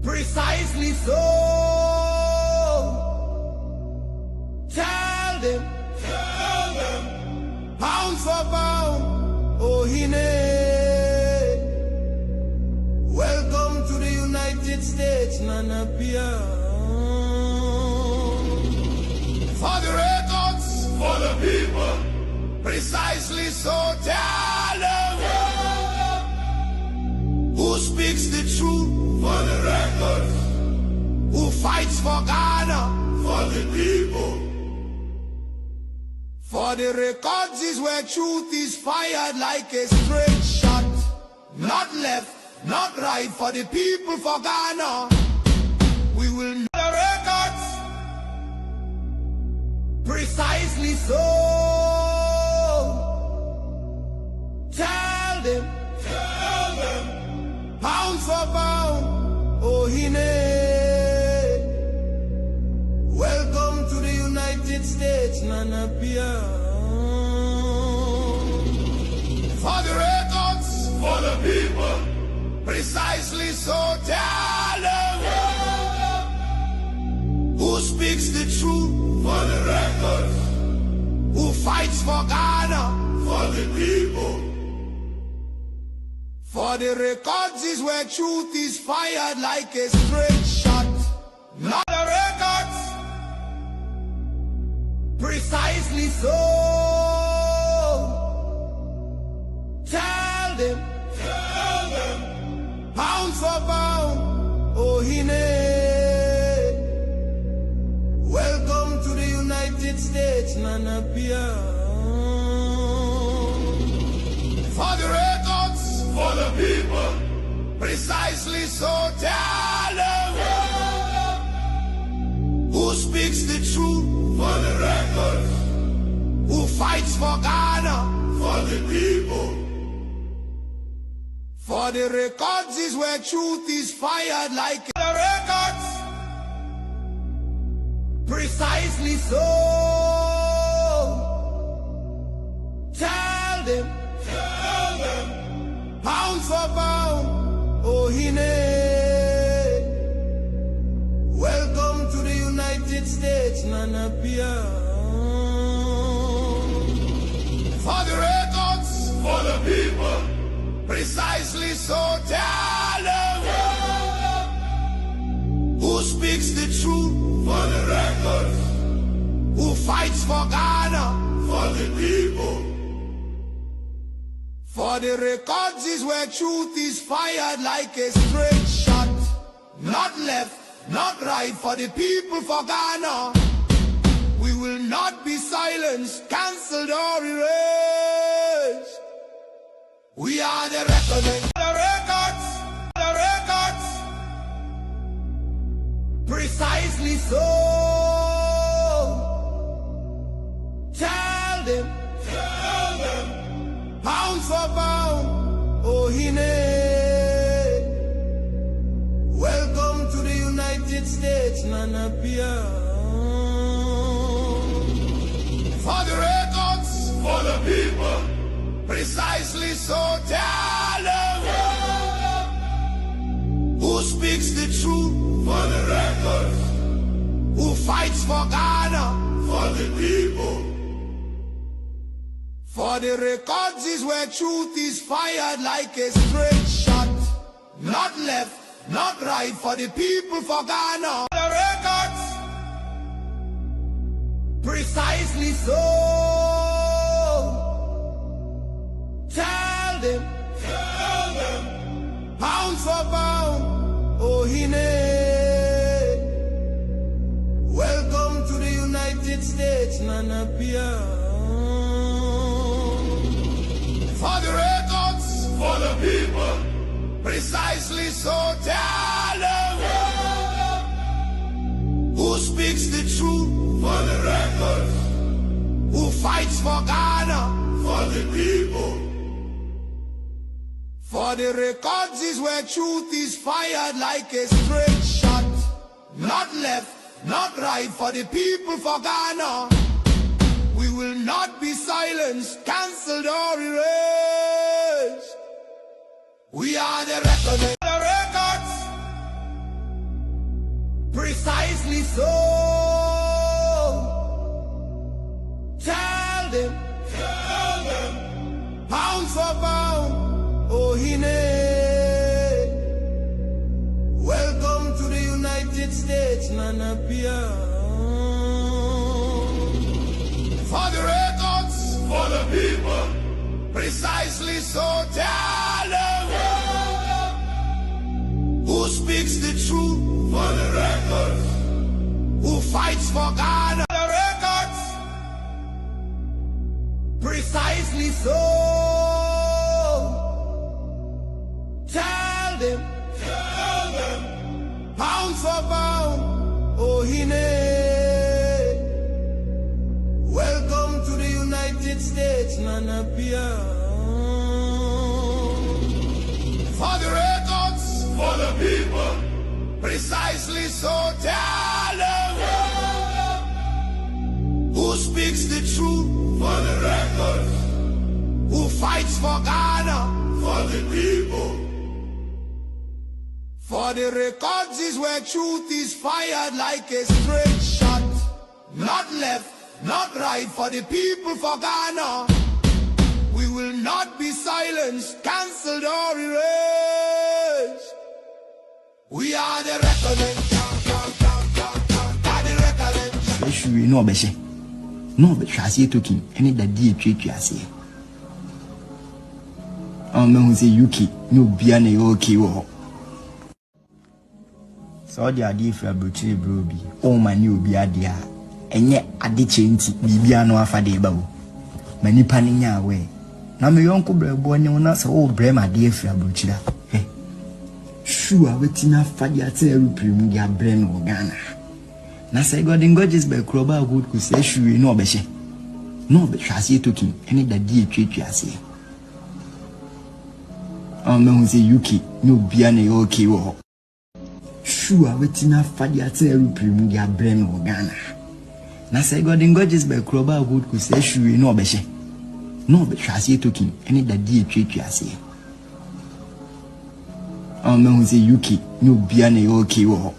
Precisely so. Tell them, pound for pound, oh Hine. Welcome to the United States, Nana Pia. For the records, for the people, precisely so. Tell them, who speaks the truth, for the records, who fights for Ghana, for the people. For the records is where truth is fired like a straight shot, not left, not right, for the people, for Ghana. We will know the records, precisely so. Tell them, pound for pound, oh Hine. Welcome to the United States, Nana Pia. For the records, for the people, precisely so. Tell them, who speaks the truth, for the records, who fights for Ghana, for the people. For the records is where truth is fired like a straight shot, not the records, precisely so. Tell them, pound for pound, oh Hine. Welcome to the United States, Nana Pia. For the records, for the people, precisely so. Tell them, who speaks the truth, for the records, who fights for Ghana, for the people. For the records is where truth is fired like the records, precisely so. Tell them, pound for pound, oh Hine. Welcome to the United States, Nana Pia. For the records, for the people, precisely so. Tell them, who speaks the truth, for the records, who fights for Ghana, for the people. For the records is where truth is fired like a straight shot, not left, not right, for the people, for Ghana. We will not be silenced, cancelled or erased. We are the reckoning. The records, precisely so. Tell them, pound for pound, oh Hine. Welcome to the United States, Nana Pia. For the records, for the people, precisely so. Tell them, who speaks the truth, for the records, who fights for Ghana, for the people. For the records is where truth is fired like a straight shot, not left, not right, for the people, for Ghana. The records, precisely so. Tell them, pound for pound, oh Hine. Welcome to the United States, Nana Pia. For the records, for the people, precisely so. Tell them, who speaks the truth, for the records, who fights for Ghana, for the people. For the records is where truth is fired like a straight shot, not left, not right, for the people, for Ghana. We will not be silenced, cancelled or erased. We are the reckoning. The records, Precisely so. Tell them, pound for pound, oh hine. Welcome to the United States, Nana Pia. For the records, for the people, precisely so. Tell them, who speaks the truth, for the records, who fights for Ghana, the records, precisely so. Tell them, pound for pound, oh hine. Welcome to the United States, Nana Pia. For the records, for the people, precisely so. Tell them, who speaks the truth, for the records, who fights for Ghana, for the people. For the records is where truth is fired like a straight shot. Not left, not right, for the people for Ghana. We will not be silenced, cancelled or erased. We are the reckoning. Issue no beshe. No be trase token any that die twetwase. Me hu say UK no bia na okay wo. So the ade fra brochire bro bi. O mani obi ade a enye ade chenti bibia no afa de ba wo. Manipa ni nya we. Na me yonko brebo ne wona se o brem ade fra brochire. Sure wetina fadi ate aeroplane dia brem no Ghana. Na say God in gorgeous by kroba good ku say sure no obehye. No be trase token any that die twetwase. Me hu say UK no bia na okay wo. Sure wetina fadi ate aeroplane dia brem no Ghana. Na say God in gorgeous by kroba good ku say sure no obehye. No be trase token any that die twetwase. Me hu say UK no bia na okay wo.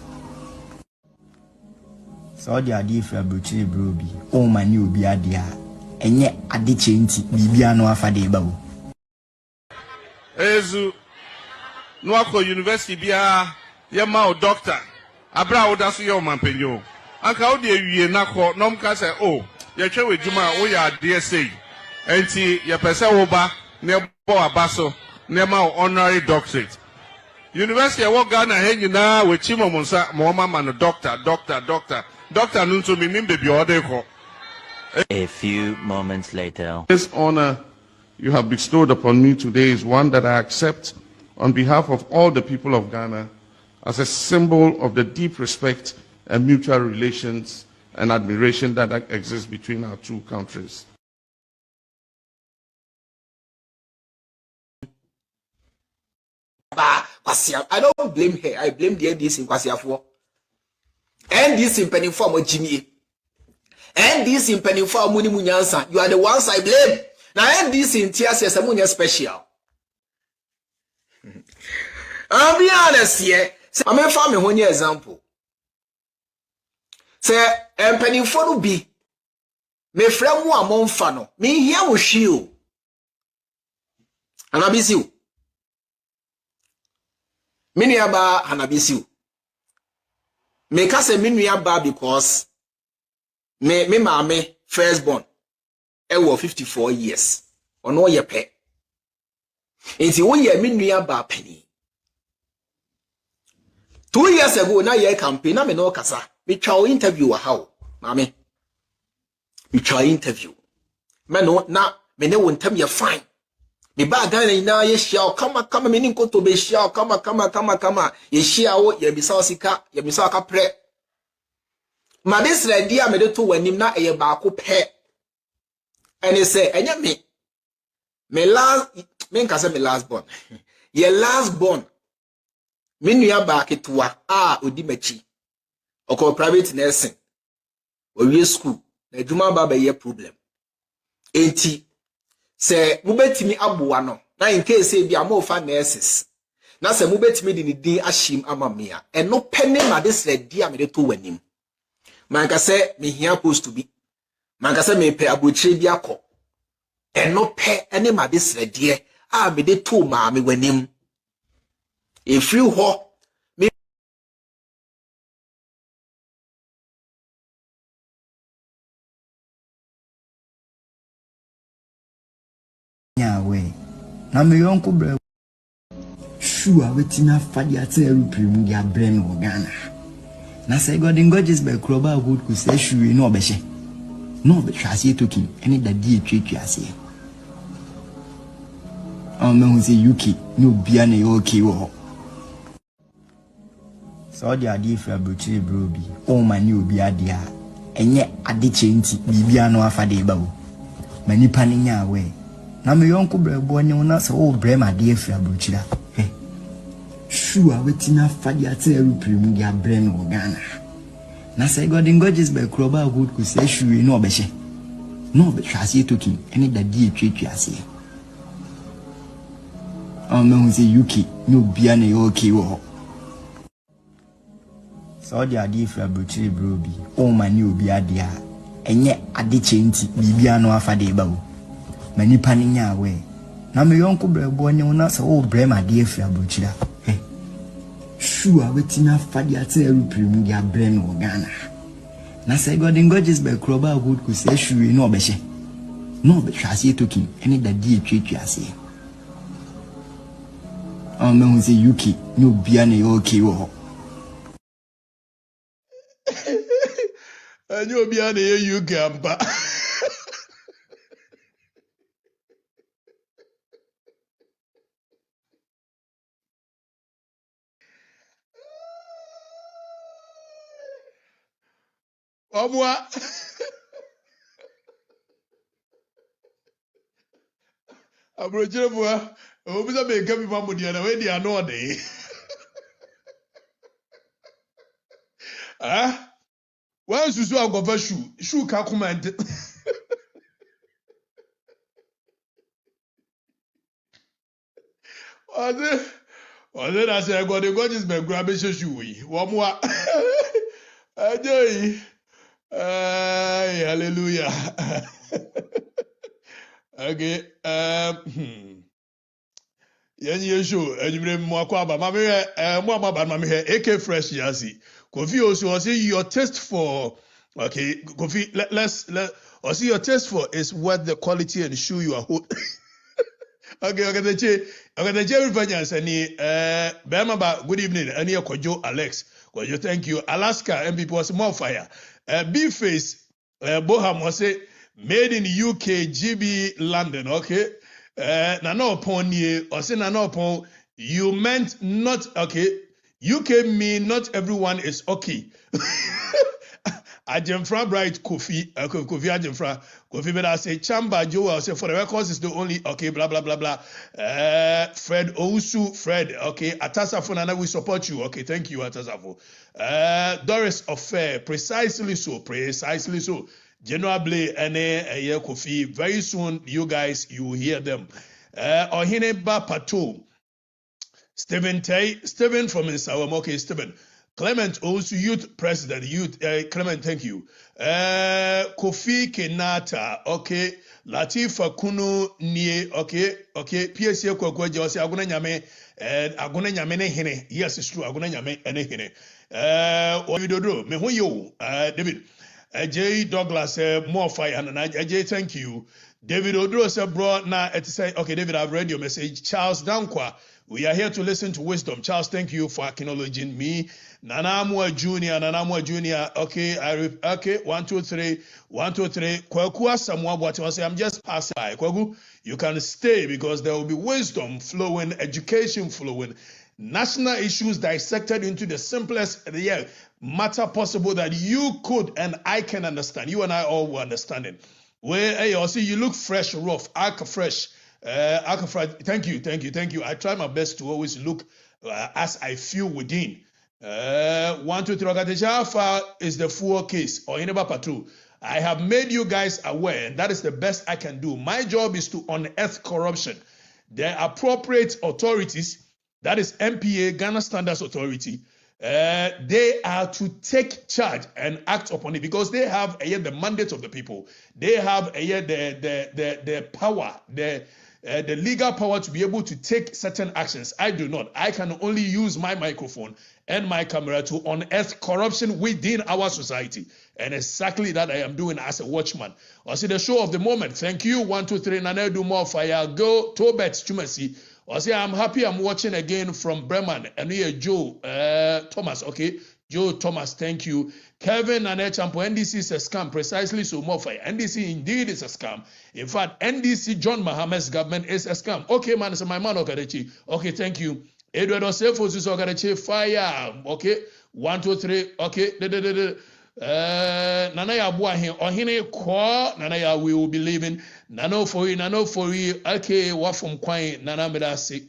So the ade fra brochire bro bi. O mani obi ade a enye ade chenti bibia no afa de ba wo. Ezu no akọ university bia ye ma o doctor abra wo da so ye o mampanyo anka wo de awie na kọ nom ka say o ye twa wedwuma wo ya ade sei enti ye pese wo ba ne bo abaso ne ma o honorary doctorate university e wo Ghana he nyina we chi momonsa mo mama no doctor no so me baby o de kọ. A few moments later. This honor you have bestowed upon me today is one that I accept on behalf of all the people of Ghana as a symbol of the deep respect and mutual relations and admiration that exists between our two countries. I don't blame her. I blame the NDC in Kwasiafo. NDC in Penyah or Jimmy. NDC in Penyah Muni Munyansa. You are the ones I blame. Now NDC in TSS Amunya special. I'll be honest here. I'm a family one example. Say Penyah no be. Me friend mu amon fano. Me here wo shiu. Anabisiu. Miniaba Hanabisiu. Me kase miniaba because me mame firstborn. Ewo 54 years. Ono ye pe. Inti wo ye miniaba penny. 2 years ago na ye campaign na me no kasa. Me twa interview wa how. Mame. Me twa interview. Me no na me ne wontam ye fine. Me ba Ghana ina ye shia kama me nkoto be shia kama ye shia wo ye bisa osika ye bisa aka pre ma this ready a me de to wanim na eye ba ko pe ene say enye me last born ye last born me nua ba ketua a odi machi okọ private nursing owie school na adwuma ba ye problem enti se mubetimi aboa no na in case e bia mo fa nurses na se mu betimi di ni din ahim ama me a eno pene ma de sredi a me de to wanim manka se me hia post to be manka se me pe abochire bi akọ eno pe ene ma de sredi a me de to ma me wanim efiri ho Yahweh. Na me yonko bre sure wetin afadi ate aeroplane dia brain wo Ghana. Na say God in gorgeous be kroba good ku say sure no obehye. No be twase token any dadi etwetwa ase. Me hu say UK no bia na okay wo. So the ade fra brochire bro bi. O mani obi ade a enye ade chenti bibia no afade ba wo. Manipa ne nyawe. Na me yonko brebo ne wona se o brema de afia brochira sure wetin afadi ate aeroplane dia brain wo Ghana na say God in gorgeous be kroba good ku say sure no obehye no be twase token any dadi etwetwa ase me hu say UK no bia na okay wo so the ade fra brochire bro bi o mani obi ade a enye ade chenti bibia no afade ba wo manipa ne nyawe na me yonko brebo ne wona se o brema de afia brochira sure wetin afadi ate aeroplane dia brain wo Ghana na say God in gorgeous be kroba good ku say sure no obehye no be twase token any dadi etwetwa ase me hu say UK no bia na okay wo anyo bia na UK ampa Omwa Abrochire bua obi za be ka bi mamudia na we dia no de ah wa susu agofa shu ka command Ode na say God is be grab shu yi wo mo ajoi ay hallelujah okay Yenye show ejumre mo akwa ba ma me mo amaba ma me AK fresh yasi Kofi also say your taste for okay Kofi let's see your taste for is what the quality and shoe you are holding. Okay Okatakyie Afrifa sani Bema ba good evening ani Kwadwo Alex Kwadwo thank you Alaska and people was more fire B face Boham was say made in UK GB London okay na no upon ye or say na no upon you meant not okay UK mean not everyone is okay Ajemfra bright Kofi Kofi Ajemfra Kofi better say Chamba Joel say for the records is the only okay blah blah blah blah Fred Ousu Fred okay Atasafo Nana we support you okay thank you Atasafo Doris Affair precisely so General Blay and Kofi very soon you guys you will hear them Ohineba Pato Stephen from Insawam okay Stephen Clement also youth president Clement thank you Kofi Kenata okay Latifa Kunu nie okay PSA Kwaku Jose aguna nyame ne hene yes it's true aguna nyame ene hene oyidodo me ho yo David J Douglas more fire and J thank you David Odro said bro na it say okay David I've read your message Charles Dankwa we are here to listen to wisdom. Charles, thank you for acknowledging me. Nanamwa Junior. Okay, okay. 1, 2, 3. Kwaku Asamoah, but I say I'm just passing by. Kwaku, you can stay because there will be wisdom flowing, education flowing, national issues dissected into the simplest matter possible that you could and I can understand. You and I all will understand it. Where hey, I see you look fresh, rough, fresh. Thank you. I try my best to always look as I feel within. 1, 2, 3. Okatakyie Afrifa is the full case. Or in patrol. I have made you guys aware, and that is the best I can do. My job is to unearth corruption. The appropriate authorities that is MPA, Ghana Standards Authority. They are to take charge and act upon it because they have the mandate of the people. They have the power, the legal power to be able to take certain actions. I do not. I can only use my microphone and my camera to unearth corruption within our society. And exactly that I am doing as a watchman. I see the show of the moment. Thank you. 1, 2, 3. Nana do more fire. Go Tobet Chumasi. I say I'm happy I'm watching again from Bremen. And here Joe Thomas. Okay. Joe Thomas, thank you. Kevin and Champo, NDC is a scam. Precisely so, more fire. NDC indeed is a scam. In fact, NDC, John Mahama's government is a scam. Okay, man, so my man, Okatakyie. Okay, thank you. Edward Osefo, Okatakyie, fire. Okay, 1, 2, 3. Okay, Nanaya Buahin, Ohine Kwa, Nanaya, we will be leaving. Nano for you. Okay, what from Kwai, Nana Medasi.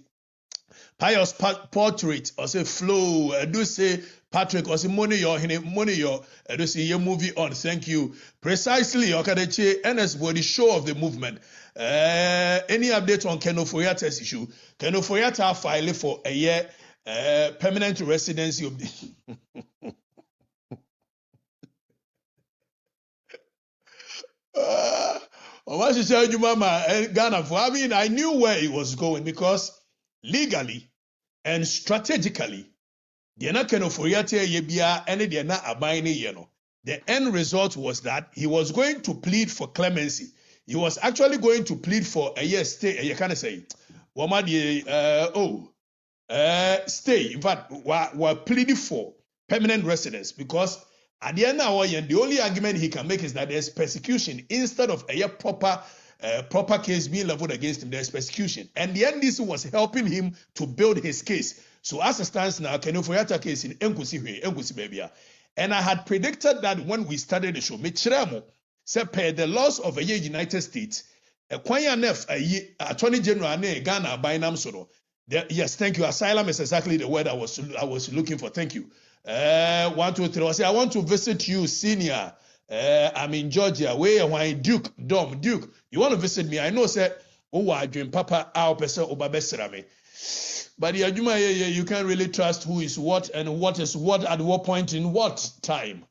Pious portrait, or say flow. I do say Patrick, or say money your. I do say your movie on. Thank you. Precisely, Okatakyie, NS body show of the movement. Any update on Keno Foyata's issue? Keno Foyata filed for a year permanent residency of the. What you tell you, Mama, Ghana? I mean, I knew where it was going because legally and strategically, the end result was that he was going to plead for clemency. He was actually going to plead for a year stay. You can't say, stay. In fact, we're pleading for permanent residence because at the end of the only argument he can make is that there's persecution instead of a proper case being leveled against him. There's persecution, and the NDC was helping him to build his case. So as it stands now, Keno Foyata case in Nkusi Babia, and I had predicted that when we started the show, per the laws of a United States, Attorney General Ghana by Namsoro. Yes, thank you. Asylum is exactly the word I was looking for. Thank you. 1, 2, 3. I say I want to visit you, senior. I'm in Georgia. Where why Duke? Duke. You want to visit me? I know, sir. Oh, I dream Papa our person Obabeserame. But you can't really trust who is what and what is what at what point in what time.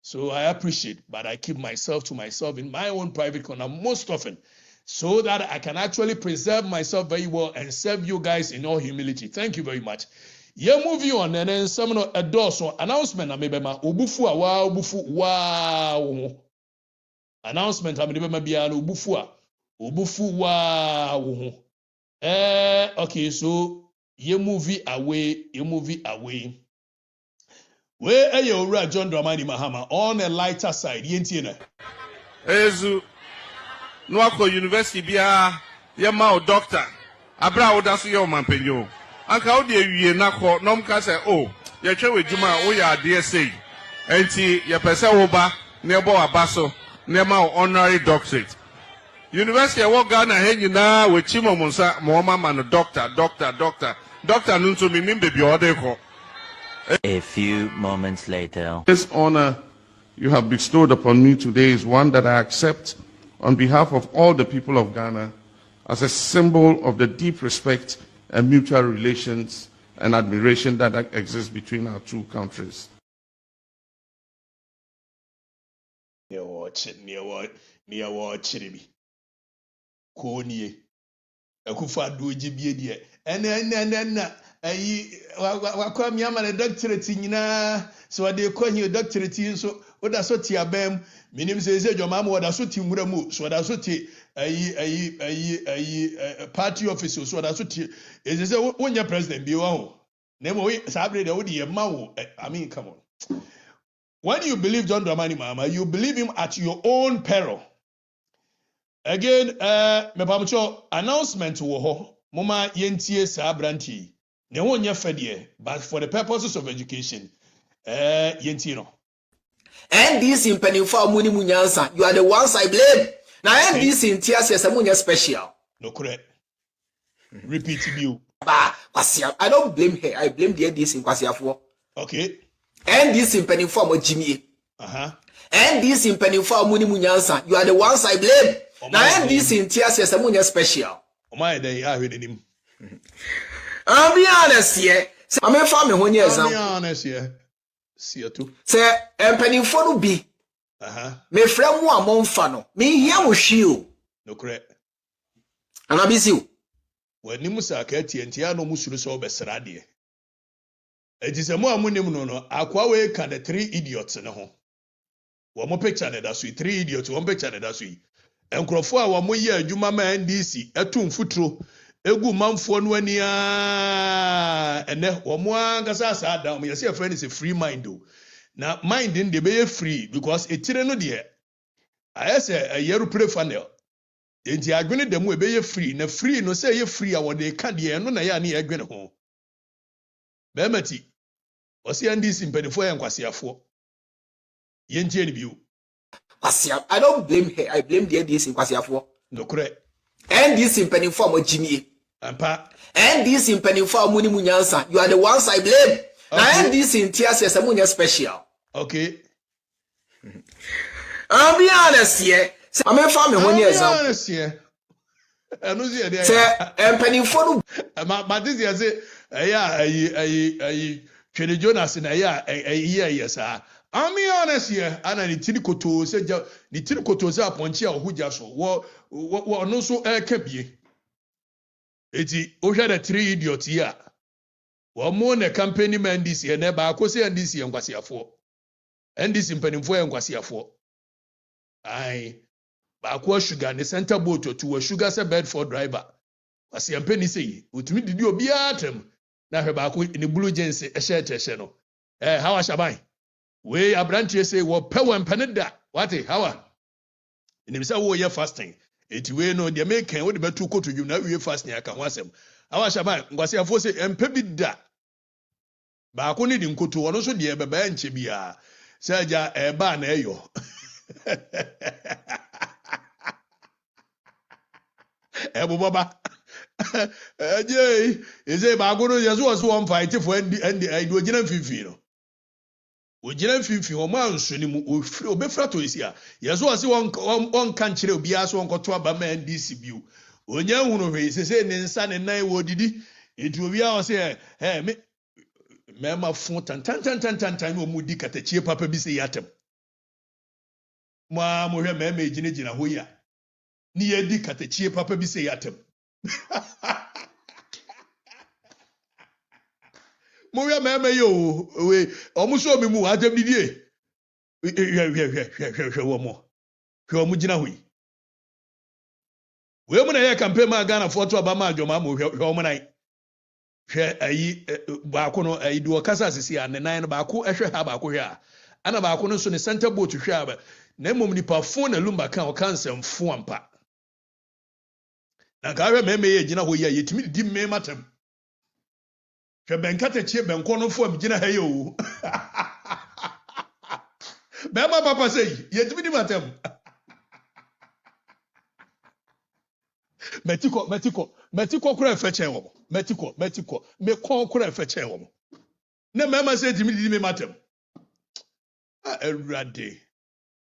So I appreciate, but I keep myself to myself in my own private corner most often, so that I can actually preserve myself very well and serve you guys in all humility. Thank you very much. Yeah, moving on, and then some a door so announcement. I maybe my ubufu wow announcement. I maybe my biano ubufu wow. Okay, so you movie away. Where are you, John Dramani Mahama? On a lighter side, Yentina. Ezu, Nwako University bia yema doctor. Abra odasu yo mampenyo. Anka odi ewie nako Nkansah oh ye twa juma wo ya DSA. Enti ye pese wo ba ne bo abaso ne ma honorary doctorate. University e wo Ghana he nyina we chimo munsa mo mama no doctor nunto mi mimbe bi odeko. A few moments later. This honor you have bestowed upon me today is one that I accept on behalf of all the people of Ghana as a symbol of the deep respect and mutual relations and admiration that exists between our two countries. Near watch me. Konie. Akufa doji biedie. And wakwa miyama na doctorate nyina so ade kwa hiyo doctorate so oda so ti abem minim se dwomam oda so ti nwura mu so oda so ti party office so oda so ti se wonya president bi wa ho na mo sabre de wodi ye ma wo I mean come on. When you believe John Dramani Mahama, you believe him at your own peril. Again, me pamcho announcement wo ho moma yentie sa branti. But for the purposes of education, Yentino. And this in Penyah Muni Munyansa, you are the ones I blame. Now, and this in Tias is a Munya special. No, correct. Repeat you. I don't blame her. I blame the NDC in Kwasiafo. Okay. And this in Penyah Jimmy. And this in Penyah Muni Munyansa, you are the ones I blame. Now, and this in Tias is a Munya special. Oh, my day, I heard him. I'll be honest here. I'm a family when you're I'll be honest here. See you too. Say, penny for be. Me friend one month fano. Me here with you. No correct. And I miss you. When you must have kept no musulu so besradi. It is a more amunim no. Aquawe can the 3 idiots in a home. One more picture that sweet 3 idiots, one picture that sweet. And Crawford one more year, Juma man DC, a tomb futro, a good man for 1 year. And then one more Gazasa down. Me, I say a friend is a free mind though. Now, mind in the bay free because it didn't know dear. I say a year play funnel. And the agreement them will be free. Na free no say you free. I want they can't hear no na ya ni agreement home. Bemati. Osi andi simpeni for and kwasiafo. Yentie ni biu. I don't blame her. I blame the NDC in Kwasiafo. No correct. NDC in penny for Jimmy. Ampa. NDC in penny for Muni Munyansa. You are the ones I blame. Okay. Now NDC in Tia says Munya special. Okay. I'll be honest here. I'm a family when you're honest here. I know see there. Say, penny for my this year say, Kenny Jonas in a year, yes, sir. I'm honest here. And I need Tilikoto say, the Tilikoto say, Ponchia or Hujaso, what no so kept ye. It's the 3 idiots here. One more the company man this year, never I could say and this year and Kwasiafo. And this in penny for and Kwasiafo. Aye. Aqua sugar the center boat to a sugar say Bedford driver. Was a penny say, with me did you be at him? Now her back in the blue jeans a shirt channel. How I shall buy? We a branch say, well, power and peneda. What a how? And himself, oh, you're fasting. It way no, the American would be too cold to you now. You're fasting. I can watch him. How I shall buy? Was a force and pebby that. But I couldn't go to one also dear bench be a Serja a ban ayo. Ebu Baba. Jay, is a bagono as was one fight for and I do a general fifino. We general fifi or man soon obefrato is here. Yes, was one country be as one cotua man DCBU. When young one say, son and I would did it will be our say, hey, Mamma font and tan will moody at the cheap papa be say at him. Ma mo hwe me gyina ho ya ni yedi katachie papa bi say atem mo hwe me yo we omuso mi mu atem ni die hwe wo mo gyina ho yi we mo na ye campaign ma Ghana foto aba ma adwoma mo hwe wo mo nan hwe ayi ba ko no ayi do kasa sisi an nan no ba ko hwe ha ba ko hwe a ana ba ko no so ne center boat hwe aba na mom nipa fon na lumba kan o kansa mfo ampa na ka hwe meme ye gina ho ya yetimi di me matam hwe benkata chie benko no fo am gina ha ye o bema papa sei yetimi di matam metiko kura fe chen wo metiko me kon kura fe chen wo na mema sei yetimi di me matam Erade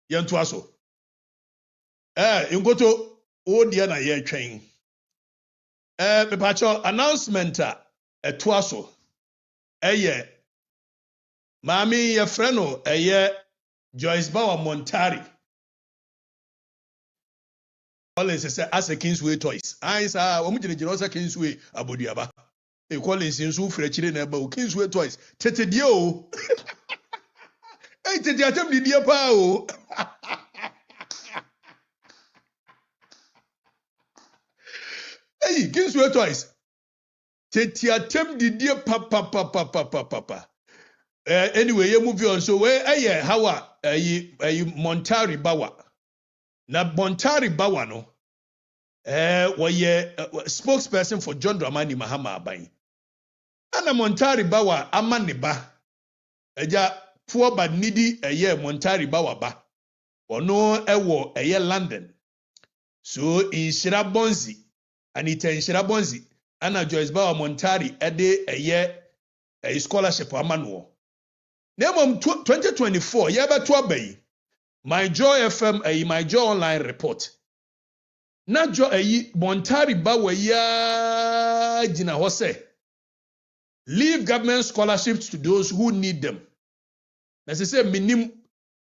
yanto aso ngoto o dia na ye twen me pacho announcement to aso eye mami ye freno eye Joyce Bawa Montari Collins say as a Kingsway toys I say o mu gine o say Kingsway abodiaba e Collins nso fira chire na ba o Kingsway toys tete die o Hey, tete atem di dia pa o. Hey, Kingsway twice. Tete atem di dia pa. Anyway, you move on. So where how Montari Bawa. Na Montari Bawa no. Spokesperson for John Dramani Mahama aban. Ana Montari Bawa amaniba. Eja poor but needy Montari Bawaba. Or no ewo London. So in Shirabonzi, and it in Shirabonzi, Anna Joyce Bawa Montari a scholarship for Manu. Name 2024, yaba tuabay. My Joy FM my Joy online report. Na Joy Montari Bawa ya jina hose. leave government scholarships to those who need them. As I say, minim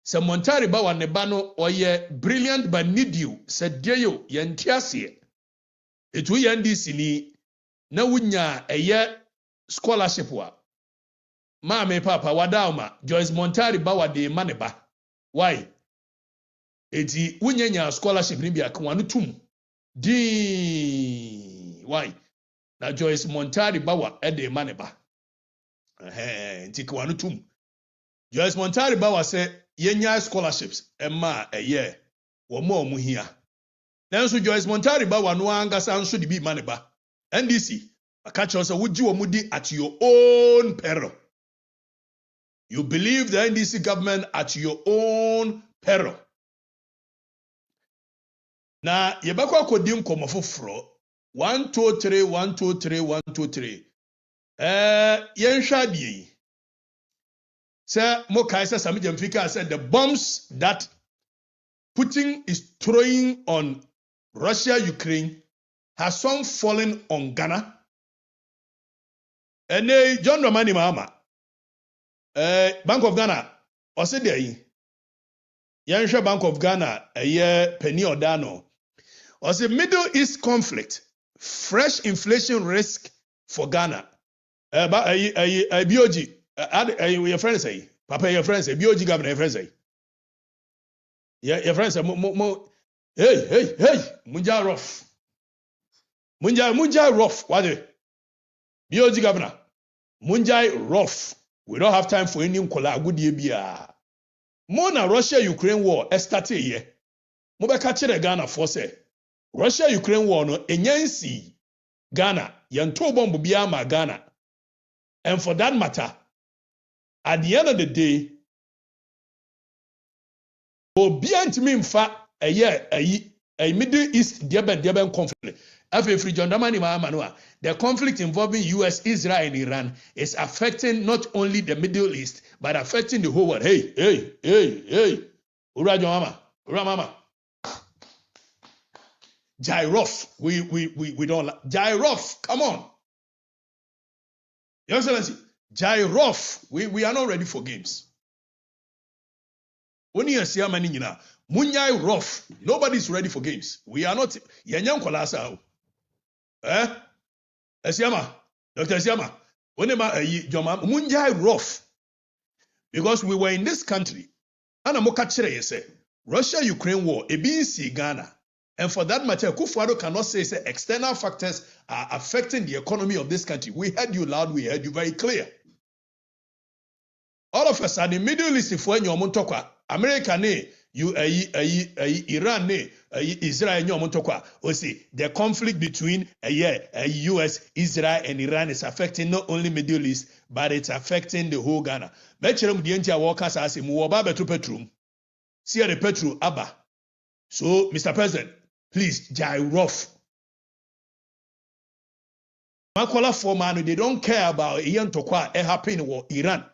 se Montari ba wane ba no oye brilliant but need you. Said deyo yentiasie. Etu yandisi ni na wunya eye scholarship wa. Mame papa wadauma Joyce Montari ba wade maneba. Why? Eti wunya scholarship ni bia kwanu tum. Why? Na Joyce Montari ba wa ede maneba. Enti kwanu tum. Joyce Montari ba wa se yenya scholarships emma eye wo mo omuhia. Nanso Joyce Montari ba wa no angasa nso de bi maneba. NDC aka che so wuji wo mudi at your own peril. You believe the NDC government at your own peril. Na yebakwa kodim komo foforo 1 2 3 1 2 3 1 2 3 yenhwa die say mo kai say Sammy Gyamfi said the bombs that Putin is throwing on Russia Ukraine has some fallen on Ghana. And John Romani Mahama Bank of Ghana ose dey yenhwa Bank of Ghana Penyah Odano. As a Middle East conflict, fresh inflation risk for Ghana. BOG, your friend say, Papa, your friend say, BOG governor, your friend say. Yeah, your friend say, hey, Munja rough. Munja rough, what the? BOG governor, Munja rough. We don't have time for any nkola good year. Mona Russia-Ukraine war, started here. Mobeka chere Ghana for say. Russia-Ukraine war no enyansi Ghana yanto bomb bia ma Ghana. And for that matter, at the end of the day, obiantimi mfa a Middle East Deben conflict. After John Dramani Mahama, the conflict involving US, Israel, and Iran is affecting not only the Middle East, but affecting the whole world. Hey. Ura mama. Gyroff, we don't like Gyroff. Come on, Your Excellency, Gyroff. We are not ready for games. When you see many Munyai rough, nobody's ready for games. We are not. Yanyam kolasa. Esiama, Dr. Esiama. Munyai rough, because we were in this country. And I'm say Russia-Ukraine war. Ebinsi Ghana. And for that matter, Kwadwo cannot say external factors are affecting the economy of this country. We heard you loud, we heard you very clear. All of us are the Middle East, if when you're Montokwa, America, Iran, Israel, we see the conflict between US, Israel, and Iran is affecting not only Middle East, but it's affecting the whole Ghana. Becherum the entire workers as him, Muwaba to Petrum, see the Petru Abba. So, Mr. President, please, Gyroff. Makola for Manu, they don't care about Ian Tokwa happening with Iran.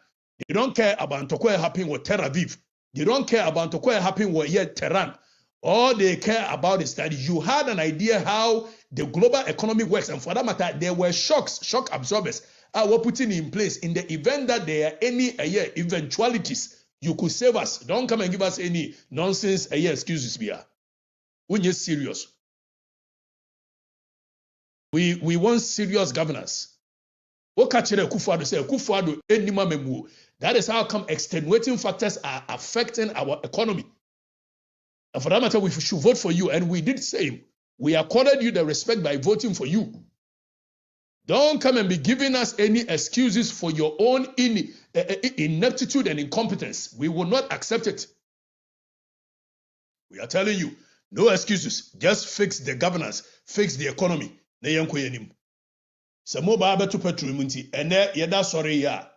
They don't care about Tokwa happening with Tel Aviv. They don't care about Tokwa happening with Tehran. All they care about is that you had an idea how the global economy works. And for that matter, there were shock absorbers were putting in place in the event that there are any eventualities. You could save us. Don't come and give us any nonsense excuses here. We're just serious. We want serious governance. Okatakyie Afrifa say Akufo-Addo enima memu. That is how come extenuating factors are affecting our economy. And for that matter, we should vote for you. And we did the same. We accorded you the respect by voting for you. Don't come and be giving us any excuses for your own ineptitude and incompetence. We will not accept it. We are telling you, no excuses. Just fix the governance, fix the economy. Samo ba beto petro munti ene yeda sori ya.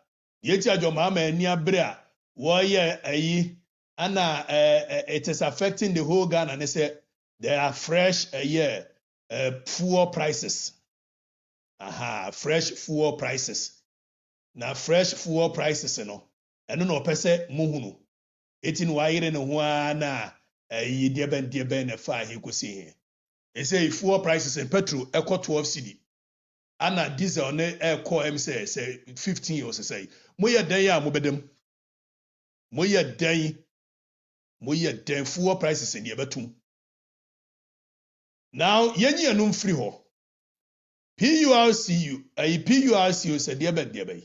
Yeti ajo mama eni abrea wo ye ayi ana it is affecting the whole Ghana, and they say there are fresh fuel prices. Fresh fuel prices. Now fresh fuel prices, you know. I don't know, pese muhunu. Etin waire no wana dieben na fa he ko see. They say fuel prices in petrol equal 12 cedi. ana diesel ne air core m say 15 or say moye dan ya mobedem moye dan fuel prices in yebetum now yenyi anum free ho PURCU PURCU said debe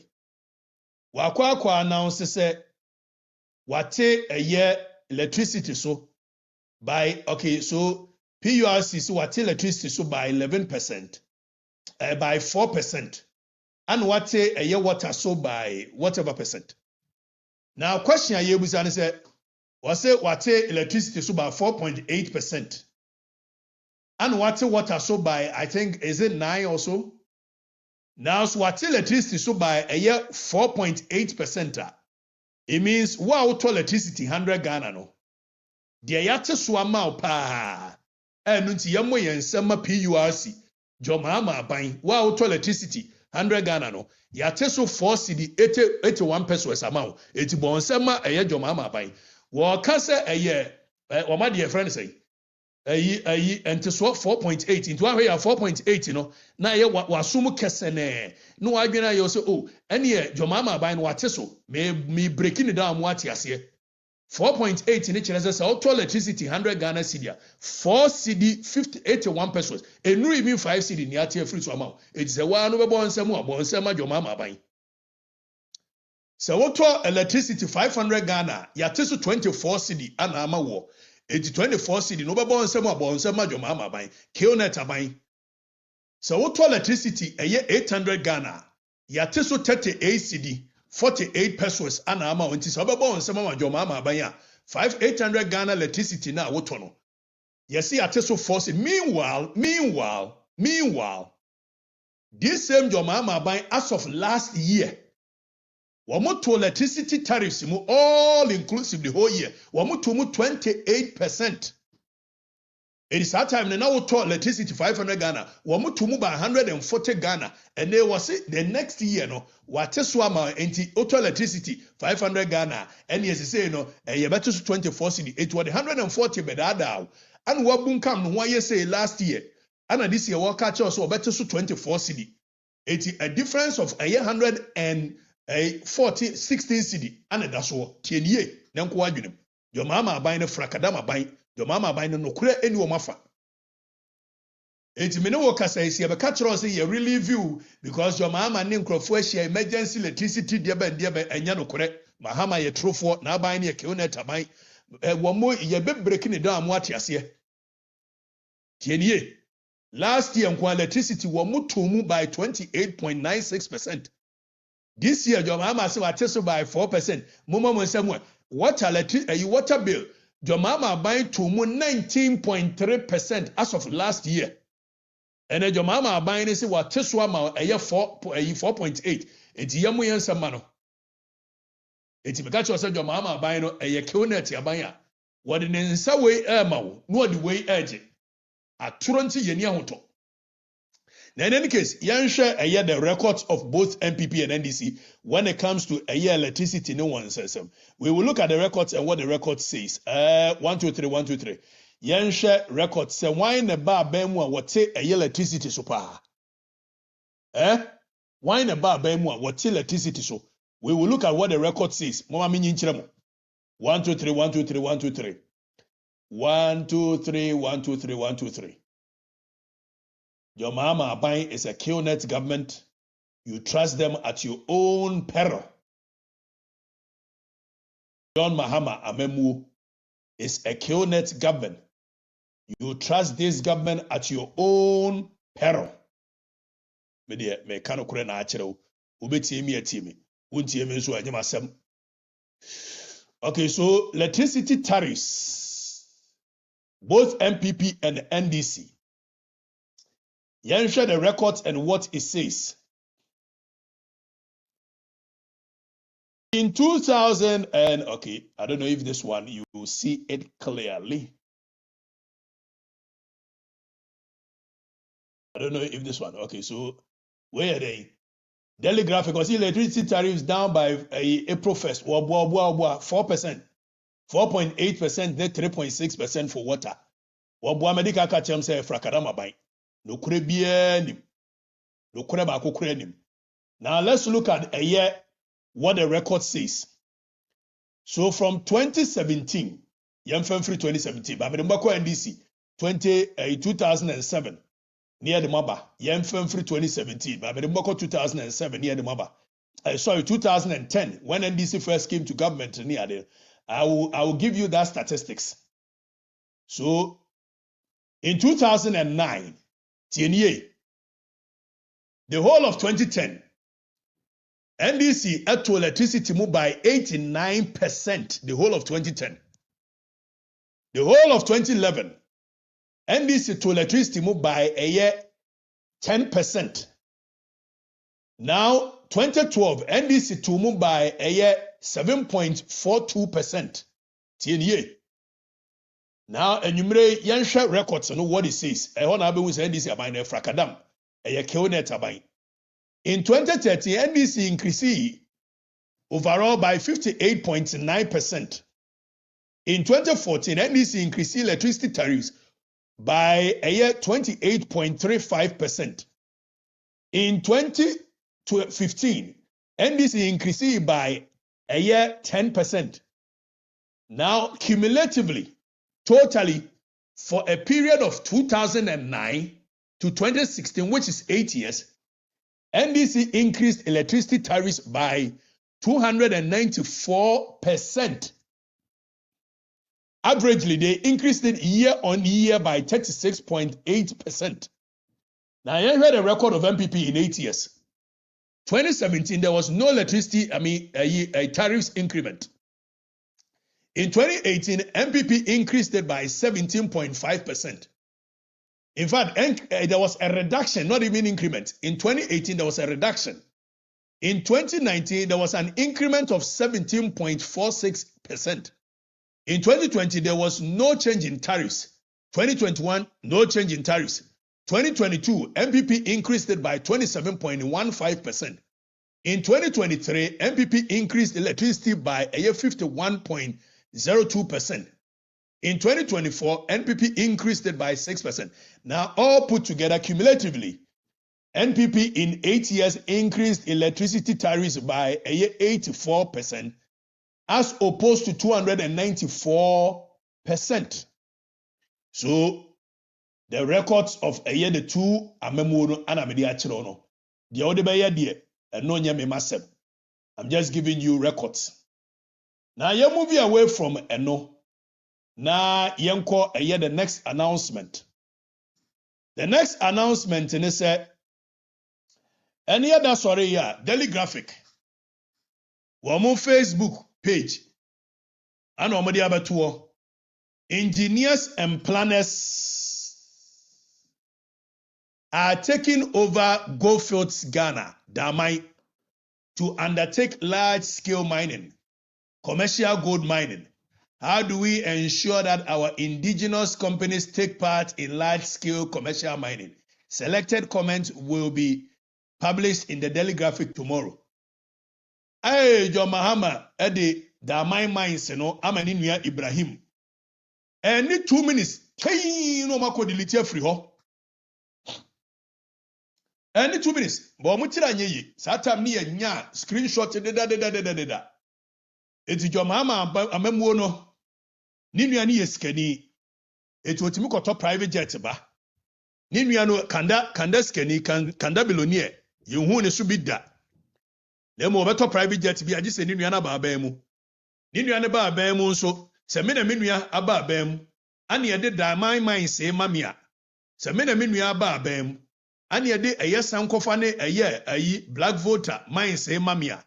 wakwa announce say wate a year electricity so by okay so PURC so wate electricity so by 11%, by 4%, and wate a year water so by whatever percent. Now question I use and say was say wate electricity so by 4.8%, and wate water so by I think is it 9 or so. Now so wate electricity so by a year 4.8%. It means wow to electricity 100 Ghana no. Deɛ yate so ama pa ɛnu nti yɛmo yɛn nsɛm PURC Mahama aban wow to electricity 100 Ghana no yate so 4 cedi 81 pesos ama eti bɔ nsɛm ɛyɛ Mahama aban wɔka sɛ ɛyɛ wɔma deɛ friend say ɛyi ɛnti so 4.8 into ahwɛ yɛ 4.8 no na ɛyɛ wasum kɛsɛnɛ no wadwena yɛ sɛ oh ɛne Mahama aban no wate so me breaking it down mo ate aseɛ 4.8 in each so auto electricity 100 Ghana cedi 4 cedi 81 pesos and no even 5 cedi ni atie free so amount it's a one no be bon nsem Mahama aban so auto electricity 500 Ghana yate so 24 cedi ana ama wo it's 24 cedi no be bon nsem Mahama aban Kionet aban so auto electricity 800 Ghana yate so 38 cedi 48 pesos ana ama wonti so bebo nsema ma Mahama aban 800 Ghana electricity na woto no yesi ate so force meanwhile this same Mahama aban as of last year womoto electricity tariffs mu all inclusive the whole year womoto mu 28%. It is that time now we talk electricity 500 Ghana. We to move by 140 Ghana, and they was the next year no. What swama enti auto electricity 500 Ghana, and yes say no. You better 24 cedi. It was 140 bedada. And what boom come no one year say last year, and this year what catch us so better 24 cedi. It's a difference of 140 16 cedi. And that's what tienye. Nanko wadwunem. Mahama aban no frakadama aban. Mahama aban no kura eni wo mafa. Enti me no kasa isi be catch us say really view because Mahama ne nkrofo ahia emergency electricity de ba enya no kure. Mahama ye trofo na aban ne Kionet aban wo mo ye be break ne down mo ate ase. Tienie. Last year nkwa electricity wo mo to mu by 28.96%. This year Mahama say what so by 4%. Momo mo nsem water bill Mahama aban to mu 19.3% as of last year. And Mahama aban ne say what so ama 4.8. Enti yamu yensama no. Enti me ka cho say Mahama aban no Kionet aban a wode ne nsa we ema wo no wode we age. Atoro nti yeni ahoto. Now, in any case, Yansha the records of both MPP and NDC when it comes to electricity. No one says them. We will look at the records and what the record says. 1, 2, 3, 1, 2, 3. Yansha records say why in the bar bemwa what say electricity so pa. Why in the bar bemwa what electricity so. We will look at what the record says. Mama minyi nchiremo. 1, 2, 3, 1, 2, 3, 1, 2, 3. 1, 2, 3, 1, 2, 3, 1, 2, 3. Mahama aban is a Kionet government. You trust them at your own peril. John Mahama Amemu is a Kionet government. You trust this government at your own peril. Me kano kure na achero. Ubeti emi etimi. Unti emi nso anyama sem. Okay, so electricity tariffs. Both MPP and NDC. Share the records and what it says. In 2000 and okay, I don't know if this one you will see it clearly. I don't know if this one. Okay, so where are they? Daily graphic. I see electricity tariffs down by April 1st. 4%, 4.8%, then 3.6% for water. Wabua medical catchem say frakadama buying. No kure biya nim. Nokore ba kokore nim. Now let's look at a year what the record says. So from 2017, Yemfem free 2017, but the Mbako NDC 2007 near the Maba. Yemfem free 2017, but the Mbako 2007 near the Maba. Sorry, 2010 when NDC first came to government near there. I will give you that statistics. So in 2009, the whole of 2010, NDC had to electricity move by 89%, the whole of 2010. The whole of 2011, NDC to electricity move by a year 10%. Now, 2012, NDC to move by a year 7.42%. TNA. Now, enumerate Yansha records and what it says. I want to be with NDC about a fracadam, a Keonet abine. In 2013, NDC increased overall by 58.9%. In 2014, NDC increased electricity tariffs by a year 28.35%. In 2015, NDC increased by a year 10%. Now, cumulatively, totally, for a period of 2009 to 2016, which is 8 years, NDC increased electricity tariffs by 294%. Averagely, they increased it year on year by 36.8%. Now, I heard a record of MPP in 8 years. 2017, there was no electricity, a tariffs increment. In 2018, MPP increased it by 17.5%. In fact, there was a reduction, not even increment. In 2018, there was a reduction. In 2019, there was an increment of 17.46%. In 2020, there was no change in tariffs. 2021, no change in tariffs. 2022, MPP increased it by 27.15%. In 2023, MPP increased electricity by a 51.02%. In 2024, NPP increased it by 6%. Now, all put together cumulatively, NPP in 8 years increased electricity tariffs by a 84%, as opposed to 294%. So, the records of a year the two amemuno and amedia chirono. The other by year, and no nyame masem. I'm just giving you records. Now, you're moving away from Eno. Now, yenko a year the next announcement. The next announcement in say any other sorry ya daily graphic. Wamo Facebook page. And omodi Afutuo. Engineers and planners are taking over Goldfields Ghana, Damai, to undertake large-scale mining, commercial gold mining. How do we ensure that our indigenous companies take part in large-scale commercial mining? Selected comments will be published in the Daily Graphic tomorrow. Hey, John Mahama, Eddie, Damai mines, Amaninua Ibrahim. And need 2 minutes. Hey, no mako delete free ho. And 2 minutes. But mutira nyeyi. Satam ni nya screenshot da. Eti John Mahama amemwo no. Ni nua ni yeskani. Eti otimi koto private jet ba. Ni nua no kanda skani kanda billionaire. Yehu ne so bi da. Lemo obeto private jet bi agi se ni nua na ba ba mu. Ni nua ne ba ba mu nso. Se me na me nua aba abam ane ye de Damai mine se mamia se me na me nua aba abam ane ye de eye sankofa ne eye ayi black voter mine se mamia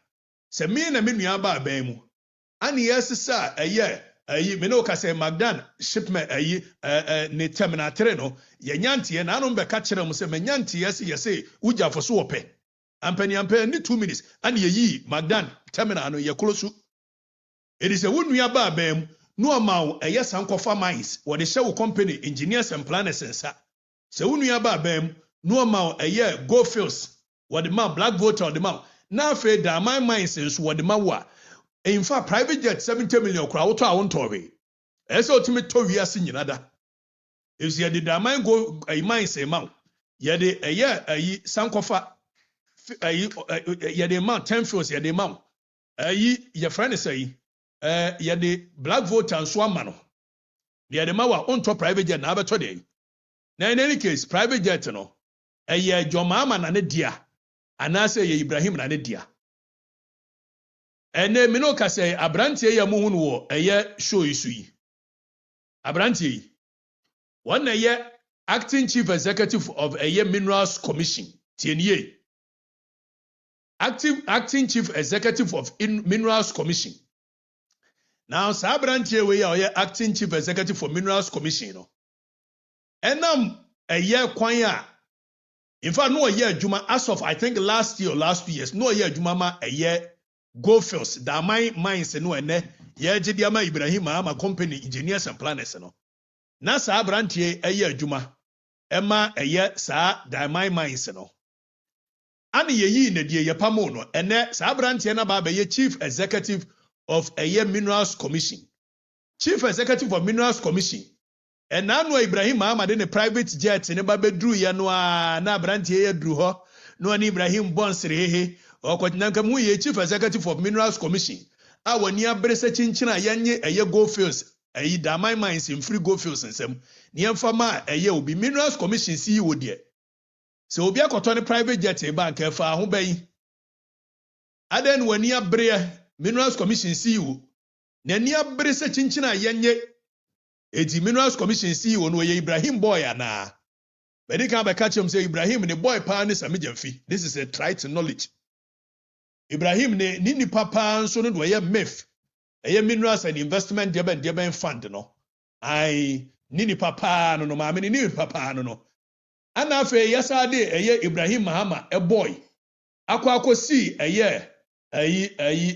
se me na me nua aba abam ane ye sesa eye ayi me no ka se Magdan shipment ayi ne terminal 3 no ye nyantie na anu be ka kire mu se me nyantie ye se uja foso ope ampani ni 2 minutes ane ye yi Magdan terminal no ye close. It is a wunua ba abam no amount a yes sankofa mines what the show company engineers and planners and sa se wunu aba bam no amount a year go fields what the man black voter on the mount na fe Damai mines and what the man wa in fact private jet 70 million crowd to awon towe e se ultimate to wi ase nyina da if you the Damai go a mines amount yɛde ɛyɛ sankofa yɛde ma 10 fields yɛde ma yɛfrɛ ne sɛ yɛde black voter nso ama no yɛde ma wa on top private jet na abɛtɔ de na in any case private jet no ɛyɛ Mahama na ne dia anaasɛ yɛ Ibrahim na ne dia ɛnɛ me no ka sɛ abrantie yɛ mo hu no wɔ ɛyɛ show yi so yi abrantie yi wɔn na yɛ acting chief executive of ɛyɛ minerals commission tienie acting chief executive of minerals commission. Now sabrantie we are acting chief executive for minerals commission no enam a year kwan a in fact no year adwuma as of I think last year or last 2 years no year adwuma ma a year go first da mines no ene ye gidi ama Ibrahim Mahama company engineers and planners no na sabrantie a year adwuma ema a year sa da mines no ani ye na die ye pamo no ene sabrantie na ba ye chief executive of a minerals commission. Chief executive of minerals commission. And now no Ibrahim Mahama in a private jet in a babedru ya na brantie ya dru ho no ani Ibrahim bonsre or kwatinanka mu ye chief executive of minerals commission. Awani abrese chinchina yanye eye gold fields ayi damai mines in free gold fields nsem. Ni emfama eye obi minerals commission CEO de. So obi akoto ne private jet e bank e fa ho bayi. Aden wani abre Minerals Commission CEO na ni abere se chinchina yenye eti Minerals Commission CEO no ye Ibrahim boy ana bedi kan be catch him say Ibrahim ne boy pa ne Sammy Gyamfi. This is a trite knowledge. Ibrahim ne ni papa nso no do ye MEF Minerals and Investment Deben Fund no ai ni papa no ma me ni papa no ana afa yasa de Ibrahim Mahama boy akwa si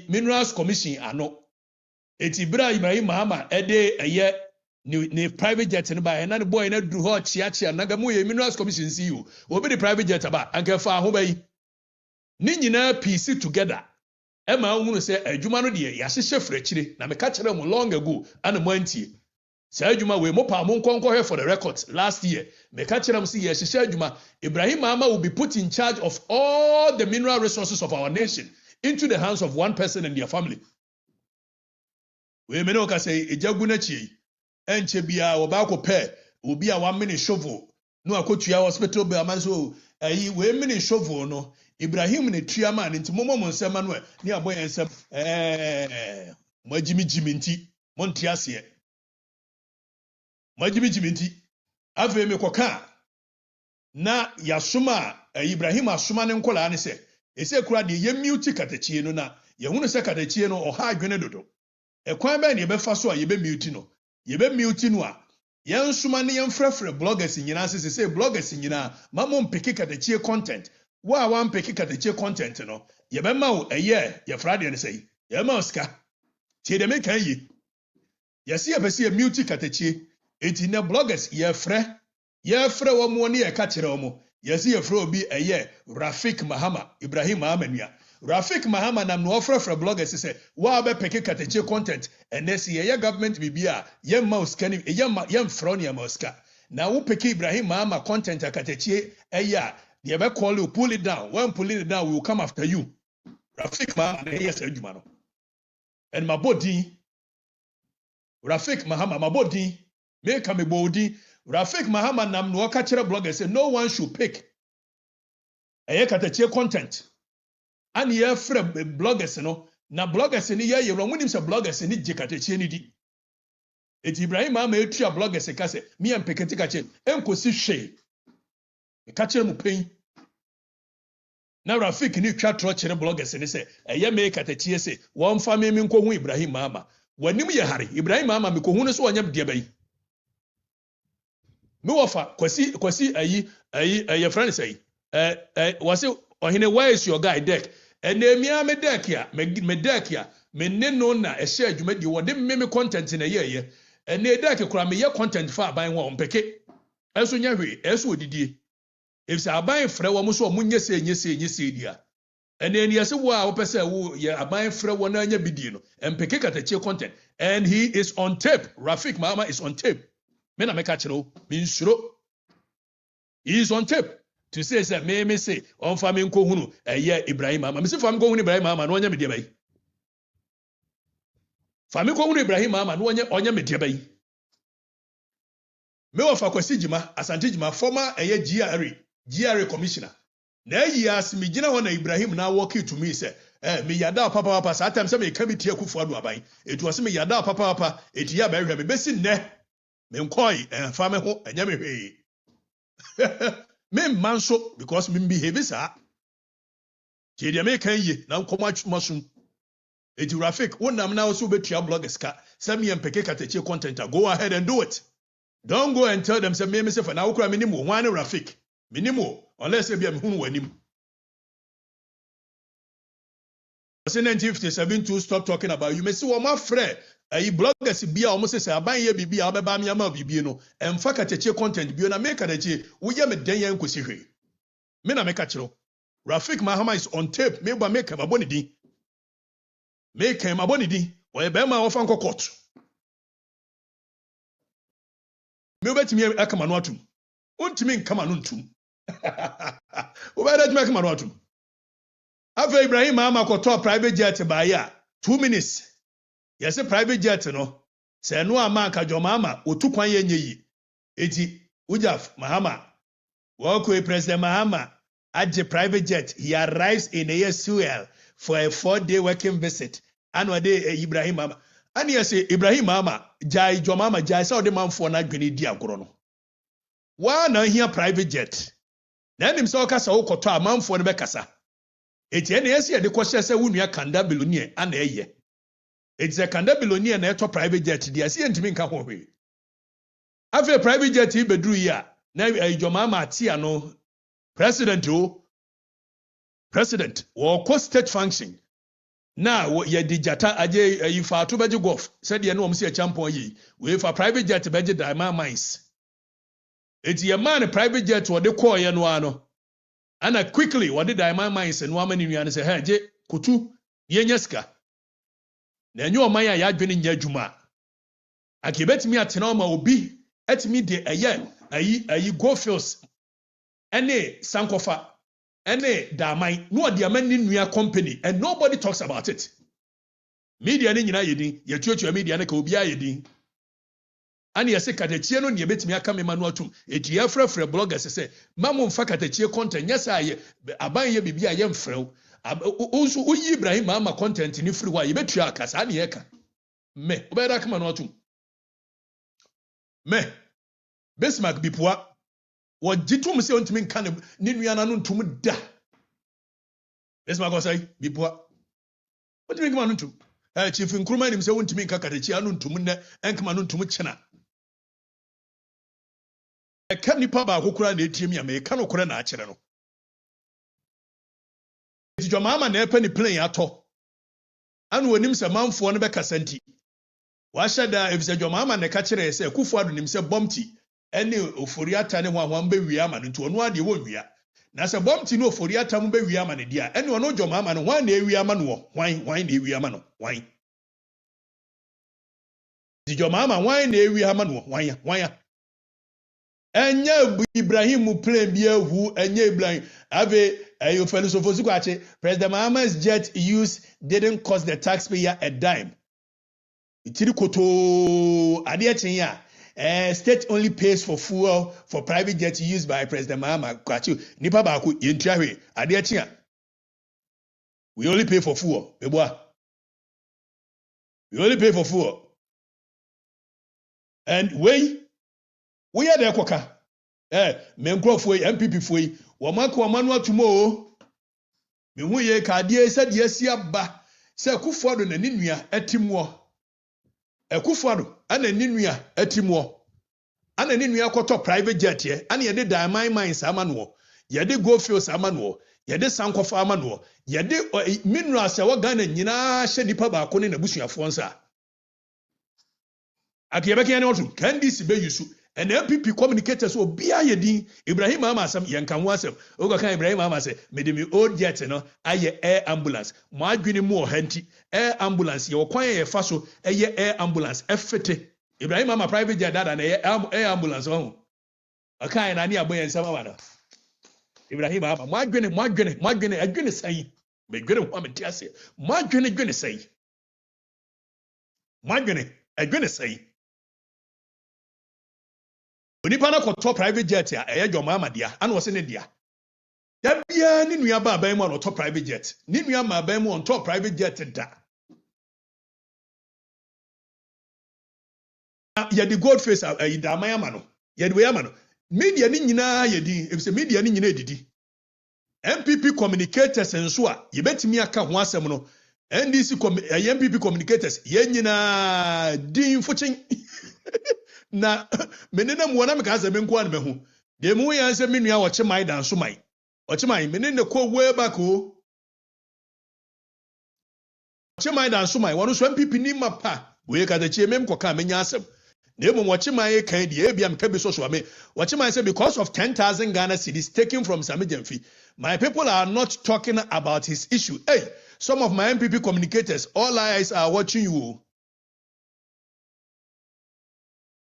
Minerals Commission ano eti Ibrahim Mahama ede ni private jet ne ba na ne boy na dru ho chia na ga mu ye Minerals Commission CEO obi the private jet ba anka fa ho bayi ni nyina piece together e ma hunu se adwuma no de ya hyehye frachire na me ka kire mo long ago ana mo antie se adwuma we mo pa mo nkonko he for the records last year me ka kire mo se ya hyehye adwuma Ibrahim Mahama will be put in charge of all the mineral resources of our nation into the hands of one person and their family. We may not say a jagunachi, and Chebia or Bako Pe will be a 1 minute shovel. No, I could to our hospital by Amazo, a 1 minute shovel, no. Ibrahim and Triaman into Momo Samuel, near boy and some Majimi Jiminti, Montiasia. Majimi Jiminti, Ave me Koka. Na Yasuma, Ibrahim Asuman and Kolani said. Ese kura de ye mute katechie no na ye hunu se katechie no oha adwene dodo e kwan ba ne be fa so a ye be mute no a ye nsuma ne ye mfrefre bloggers nyina se bloggers nyina mamo mpeke katechie content wa mpeke katechie content no ye be ma wo eye ye frade ne sei ye ma oska tie de me kan yi ye se ye be se ye mute katechie enti ne bloggers ye frɛ wo mo ne ye ka kire wo mo yes, you throw be a year. Rafik Mahama, Ibrahim Mahama. Rafik Mahama nam no offer for bloggers say, "Wa be peke kateche content." And this year government be a yem mouse can yem fronia mosca. Now who peke Ibrahim Mahama content a kateche a year. The ever call you pull it down. When pulling it down, we will come after you. Rafik Mahama yes Ejumano. And my body Rafik Mahama my body make me body. Rafik Mahama nam no kachere blogger say no one should pick eye katache content and ye free bloggers no na bloggers ni ye ro munim se bloggers ni je katache ni di eti Ibrahim Mahama etua bloggers ka say me am peketi kache enkosi hwe e kachere mu pen na Rafik ni twa tro kire bloggers ni say eye me katache say won fa me nko hu Ibrahim Mahama wanim ye hare Ibrahim Mahama me ko hu no so wonyam de bayi me wafa kwasi ayi friend say was it ohine where is your guy deck and emia me deck ya me deck ya me ne no na e share adwuma di wo de me content na ye and ne deck kura me ye content fa aban wo mpeke eso nya hwe eso odidie if say aban frɛ wo mo so mo nyese dia and then yes wo a wo pese wo ye aban frɛ wo na nya bidie no mpeke katache content and he is on tape. Rafik Mahama is on tape. Me na me ka kire o me nsuro he is on tape to say me say on family ko hunu Ibrahim Mahama me say family ko hunu Ibrahim Mahama no onya me de bai family ko hunu Ibrahim Mahama no onya me de bai me wa fa Kwasi Gyima Asante Gyima former GRA commissioner na yi as me gina ho na Ibrahim na walk to me say me yada papa sa time say me ka bi tie Akufo Addo aban etu was me yada papa etia ba hwe me besi nne me nkoi fa me ho anya me hwe me manso because me behave sa je dia me kan ye na nkomo atwumasum eti Rafik wonam na so betua bloggers ka say me mpeke Okatakyie content go ahead and do it. Don't go and tell them say me say for na wokura me nimu wan Rafik me nimu unless be me hunu wanim. Say 1957 to stop talking about you. Me say wo ma frɛ ayi bloggers bia o mo say aban ye bibia obeba me ama bibie no emfa Okatakyie content bio na me Okatakyie wo ye me den yan kosi hwe me na me ka kyerɛ Rafik Mahama is on tape me ba me ka maboni din me ka maboni din o ye be ma wo fa nko court me obetimi akama no atum ontimi nkama no ntum obetimi akama no atum afa Ibrahim Mahama ko to private jet ba ya 2 minutes. Yes, a private jet no. Say no ama ka Mahama otu kwan ye nyeyi. Eti Ujaf Mahama. Wako President Mahama at the private jet. He arrives in ASUL for a 4-day working visit. Anwa de Ibrahim Mahama. And yes, Ibrahim Mahama jai Mahama jai sa de man for na dwene di agoro no. Wa na here private jet. Na nim so kasa wo koto amanfo no be kasa. Eti ene yesi de kwose se wunua kanda belonie ana eye. It's a kanda belonie na eto private jet dia se ntimi nka ho hwe. Afi private jet ibeduru ya na Mahama atia no president wo ko state function na ye di jata aje yifa to beje golf said ye no om se champion yi we for private jet beje diamond mines. Eti ye man private jet wo de call ye no ano ana quickly what did diamond mines no amani nuane say ha je kutu ye nyeska na enyo oman ya adwene nya adwuma akebetimi atena ma obi etimi de ayi go fields ene sankofa ene daman no odi amani nua company and nobody talks about it. Media ni nyina yedin ye tuatua media na ka obi ayedin ani yese Okatakyie no ne betimi aka me Manu atum eti ya frɛfrɛ bloggers se mamu mfa Okatakyie content nyasa ye aban ye bibia ye mfrɛw unsu uyi Ibrahim Mahama content ni free wa ye betua akasa ani ye ka me obɛda aka Manu atum me Bismarck bipua wo gitum se ontimi nka ne nuana no ntum da Bismarck go say bipua ontimi nka Manu ntum chief Nkrumah nim se ontimi nka Okatakyie anu ntum ne enka Manu ntum kyena eka nipa ba akokura na etiem ya me ka no kore na akere no eti Mahama na epa ni plane ato anu onim se manfo no be kasanti wa hyada efise Mahama na ka kire se Akufo Addo nim se bomti ene oforiata ne ho ahwan be wi ama no nti ono ade wo wi na se bomti no oforiata mo be wi ama ne dia ene ono Mahama no hwan na ewi ama no hwan na ewi ama no hwan Mahama hwan na ewi ama no hwan Enya Ibrahim plane bia hu enya Ibrahim ave ayo felusofosu kwache President Mahama's jet use didn't cost the taxpayer a dime. Itiri koto ade echenya state only pays for fuel for private jet used by President Mahama kwache nipa ba ko yentua hwe ade echenya we only pay for fuel eboa we only pay for fuel and we are there kwaka me nkrofo MPP foi wo mako Manu atumo me hu ye ka de se de asi aba se Akufo Addo na ninua atimwo Akufo Addo ana ninua atimwo ana ninua koto private jet ye ana ye de diamond mines amano ye de gold fields amano ye de sankofa amano ye de minerals wa Ghana nyina hye nipa ba ko ne na busuafo nsa akiyebeke ya ne otu candice be yusu and MPP communicators will be a yedin Ibrahim Mahama some yankan wasem oga Ibrahim Mahama say me de me old jet no aye air ambulance mo adwene mu ohenti air ambulance ye okwan ye fa so air ambulance efete Ibrahim Mahama private jet dada na air ambulance ho aka na ni aboye nsama ba no Ibrahim aba mwadwene adwene sai me dwene ho amete ase mwadwene sai mwadwene adwene sai onipa na kɔtɔ private jet a ɛyɛ dwoma amadia ana wɔse ne dia da bia ne nua ba aban mu a ɔtɔ private jet ne nua ma aban mu ɔntɔ private jet da yɛde gold face ayi da aman ama no yɛde wei ama no media ni nyinaa yɛdi efisɛ media ni nyinaa edidi MPP communicators nso a yɛbɛtumi aka ho asɛm no NDC MPP communicators yɛn nyinaa din fokyen na menena mu na meka asɛm nko an mehu de mu yɛn sɛ me nua wɔkye mai dan so mai wɔkye mai menena kɔ way back o wɔkye mai dan so mai wɔno so MPP ni mapa we ka de chie mem kɔ ka menya asɛm na emu wɔkye mai kan de ebia meka bi so so ame wɔkye mai say because of 10,000 Ghana cedis taken from Sammy Gyamfi my people are not talking about his issue. Hey, some of my MPP communicators, all eyes are watching you.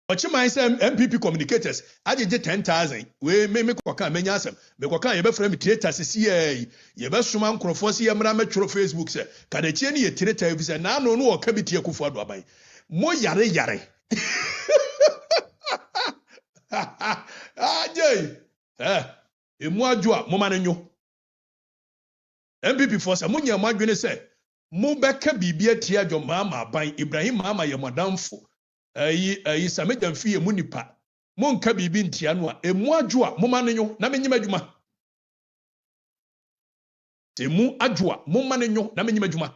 Watching my MPP communicators, I did 10,000. We may make Kwaka Menyasem. Me Kwaka, you be from theaters, CA, you be some controversies, Metro Facebook, sir. Can a chenny a theater if it's now no cabity Kwadwo by. Mo yare. Ah, Jay. Imwajua momanenyo MPP force amunya madwene se mo beka bibia tia dwoma ma ban Ibrahim Mahama ye modamfo ayi Sammy Gyamfi ye munipa mo nka bibi ntia no a emwajua momanenyo na menyima dwuma temu ajua momanenyo na menyima dwuma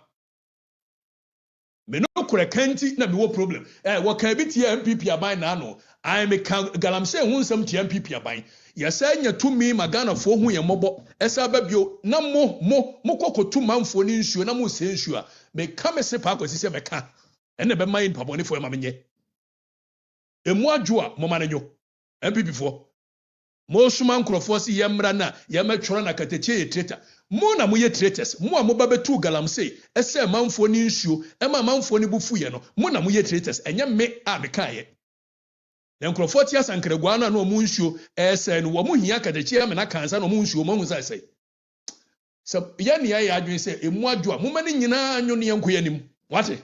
me no kure kanti na me wo problem wo kan bi tia MPP aban na no I me galamse hu nsam tia MPP aban yesa nya tumi magana fo hu ye mobo esa babio na mo kokotu manfo ni nsuo na mo se nsuo a me ka me se pa akwasi se me ka ene be man pabone fo ma menye emu adwo a mo manenyo MPP fo mo suma nkrofo si yemra na yemetworo na kateche ye traitor mo na mo ye traitors mo a mo ba betu galamse ese manfo ni nsuo ema manfo ni bufu ye no mo na mo ye traitors enye me a me ka ye Nkrofo tia sankragwa na no mu nsuo ese no wo mu hia kadachia me na kansa no mu nsuo mo hu sai sai so ya ne ya adwen se emu adwo a mo mani nyina anyo ne yanko yanim wate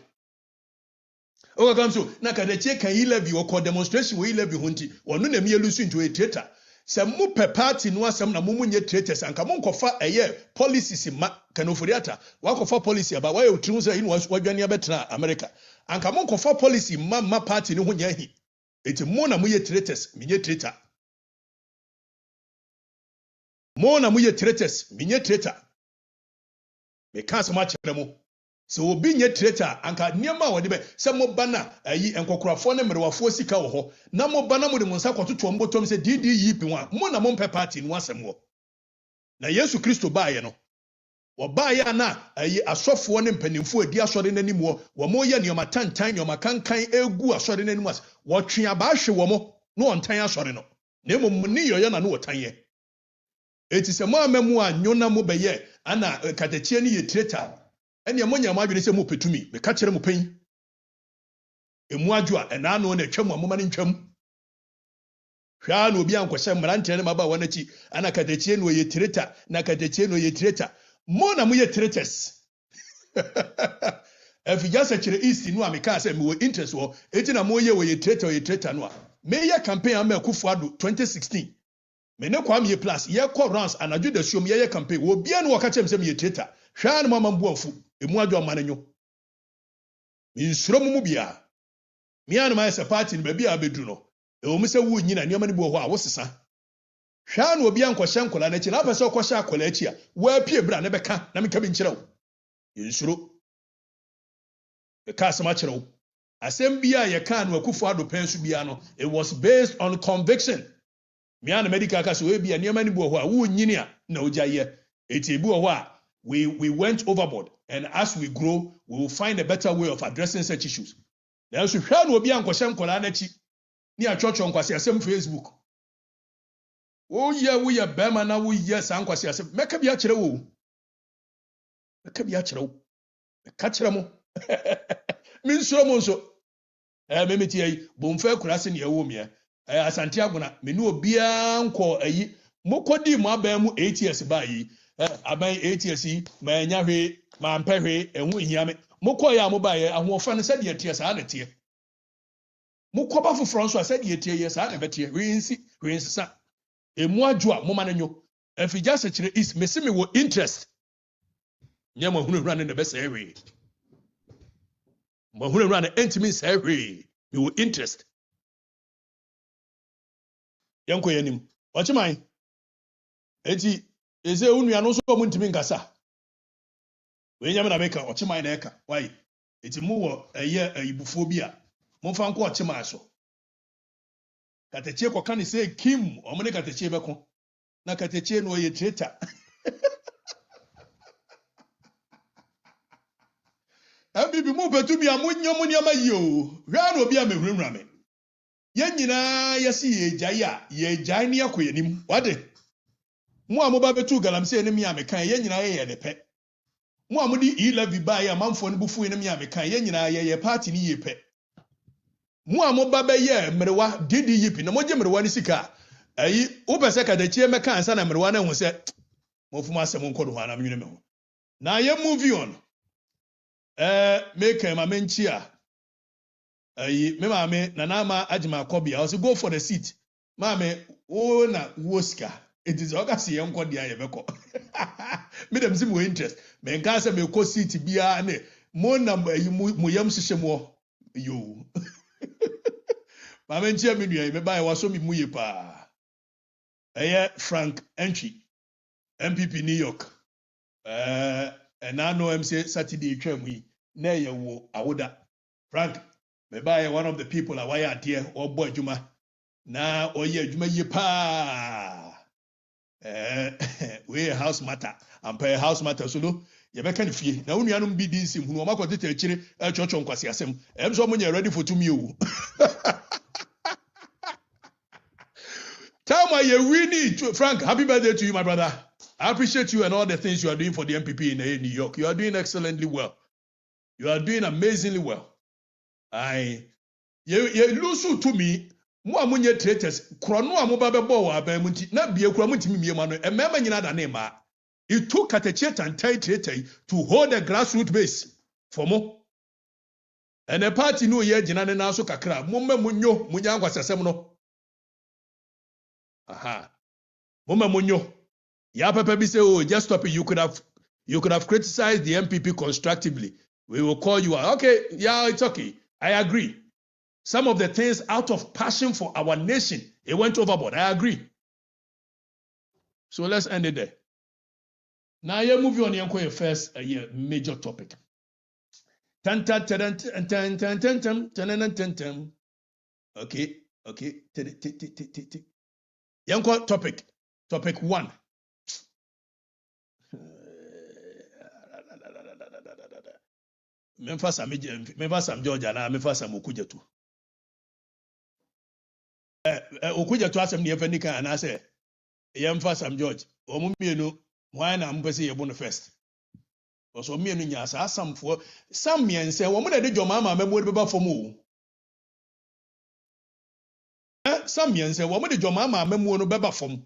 o ka kamso na kadachia kan 11 o ko demonstration we 11 hunti ono na mielu su into a theater se mu pe party no asem na mo munye traitors anka mo nkofa eye policies ma kanoforiata wakofa policy aba wa ye otru se inu wadwane abetena America anka mo nkofa policy ma party ni ho nya hi eti mo na muye traitors minye traitor mo na muye traitors minye traitor me ka so ma kyerɛ mo so obi nye traitor anka niema wode be se mo bana ayi enkokorafo ne merewafo sika wo ho na mo bana mo de mo nsa kwototo mbotom se DDE pinwa mo na mo mpe party no asɛm wo na Yesu Kristo baaye no Wabaya na ayi asofo ne mpanimfo adi asɔre n'anim wo mo ye neoma tantan neoma kankan egu asɔre n'anim as wo twe abahwe wo mo no ontan asɔre no na emom ni yoyo na no wotan ye eti se mo amamu anyo na mo beye ana katachie ne ye traitor ene mo nya mo adwene se mo petumi me ka kyere mo pan emu adwo a ena no na twam amoma ne ntwam hwa na obi ankwhyɛ mrantere ne maba wanachi ana katachie no ye traitor na katachie no ye traitor mo na muye traitors if you just actually east no ameka say me wo interest wo eti na mo ye wo ye traitor no a me ye campaign am Akufo-Addo 2016 me ne kwa me plus ye call rounds anadwo da suom ye campaign wo bia no waka chem say me ye traitor hwa na mama mbu afu emu adwo manenyo me nsuro mu bia me anu ma se party no bia abedu no e wo me se wo nyina niam ne bu ho a wo sesa hwa na obi ankwhyɛ nkola na chi na apɛ sɛ ɔkɔhyɛ akola achi a wa pie bra na bɛka na meka bi nkyerɛw nsuro ka asɛm akyerɛw asɛm bia yɛ ka no Akufo-Addo pɛn so bia no it was based on conviction me ana medical ka so we bia niam ne bu ho a wo nyini a na ogya yɛ eti bu ho a we went overboard and as we grow we will find a better way of addressing such issues na so hwa na obi ankwhyɛ nkola na chi ni atwotwo nkwase asɛm Facebook wo ye bema na wo ye sankwase asem meka bia kyerɛ wo meka bia kyerɛ wo meka kyerɛ mo min suro mo nso memeti ayi bomfa kurase ne yawo mia asante agona me ne obia nkɔ ayi mokodi mo aban mu 8 years ba yi aban 8 years yi ma nya hwe ma mpehwe enhu hiame mokoya mo ba ye ahofa no se de tie saa na tie mokoba foforo nso se de tie ye saa na betie we sa emu adwo a mo ma nanyo afija se kire is mesi me wo interest nya mo hunu hura ne be se hwe mo hunu hura ne entimi se hwe me wo interest yanko yanim ochiman eti eze unua no so mo ntimi nkasa we nyame na meka ochiman na eka why eti mu wo eye ayibufuo bi a mo fa nko ochiman so katechie kwa kan say kim o mo ne katechie beko na katechie no ye traitor abibi mu betu bi amunyo nyama yi o hwa na obi a mehurumra me ye nyina yesi ye jai ne akoyanim wade mu amoba betu galamse ne me amekan ye nyina ye de pe mu amudi E11 ba ya manfo ne bufu ne me amekan ye nyina ye party ni ye pe mu amoba be ye mrewa didi yipi na moje mrewa ni sika ayi upese kadachie meka ansa na mrewa na hu se mofuma asem nkodo ho na menwene me ho na ye movie on make ma menchi a ayi me maame na na ma agima akobia I say go for the seat maame o na woska it is okasi ye nkodi aye beko me dem sim we interest me nka say me ko seat bia ne mo na ayi mo yam hihye mo yo maame nchi me nua me ba waso mi muye pa Frank Entry MPP New York and I know MC Saturday twam yi na ye wo awoda Frank me buy one of the people away at here or boy juma na oye juma ye pa we house matter and pay house matter so do ye be kan fie na unu anum bi din sim hunu o makotete akire chocho nkwase asem em so mo ready for to me o Tell my you Frank, happy birthday to you, my brother. I appreciate you and all the things you are doing for the MPP in New York. You are doing excellently well. You are doing amazingly well. You lose to me. Mo amunye traitors. Krono amoba bebo wa abamunti. Na bie kura muntimi mie mano. E mema nyina da na ma. It took Okatakyie and traitor to hold a grassroots base for mo. And a party no ye jina ne na so kakra. Mo mma munyo munya nkwasasem no. Aha. Mama Munyo. Ya papa bi say, oh, just stop it. You could have criticized the MPP constructively. We will call you out. Okay, yeah, it's okay. I agree. Some of the things out of passion for our nation, it went overboard. I agree. So let's end it there. Now you move on your first major topic. Okay. Yanko topic 1. Memfa Sammy George na memfa Sam Okujetu. Okujetu asem ne yefani kan na say yemfa Sam George. Omo mienu why na mpese yebo no first. Oso mienu nya asa samfo Sam miense wo mo de dwoma ma memo de beba fom o. Some years say, "What the Jomama memo no beba form?"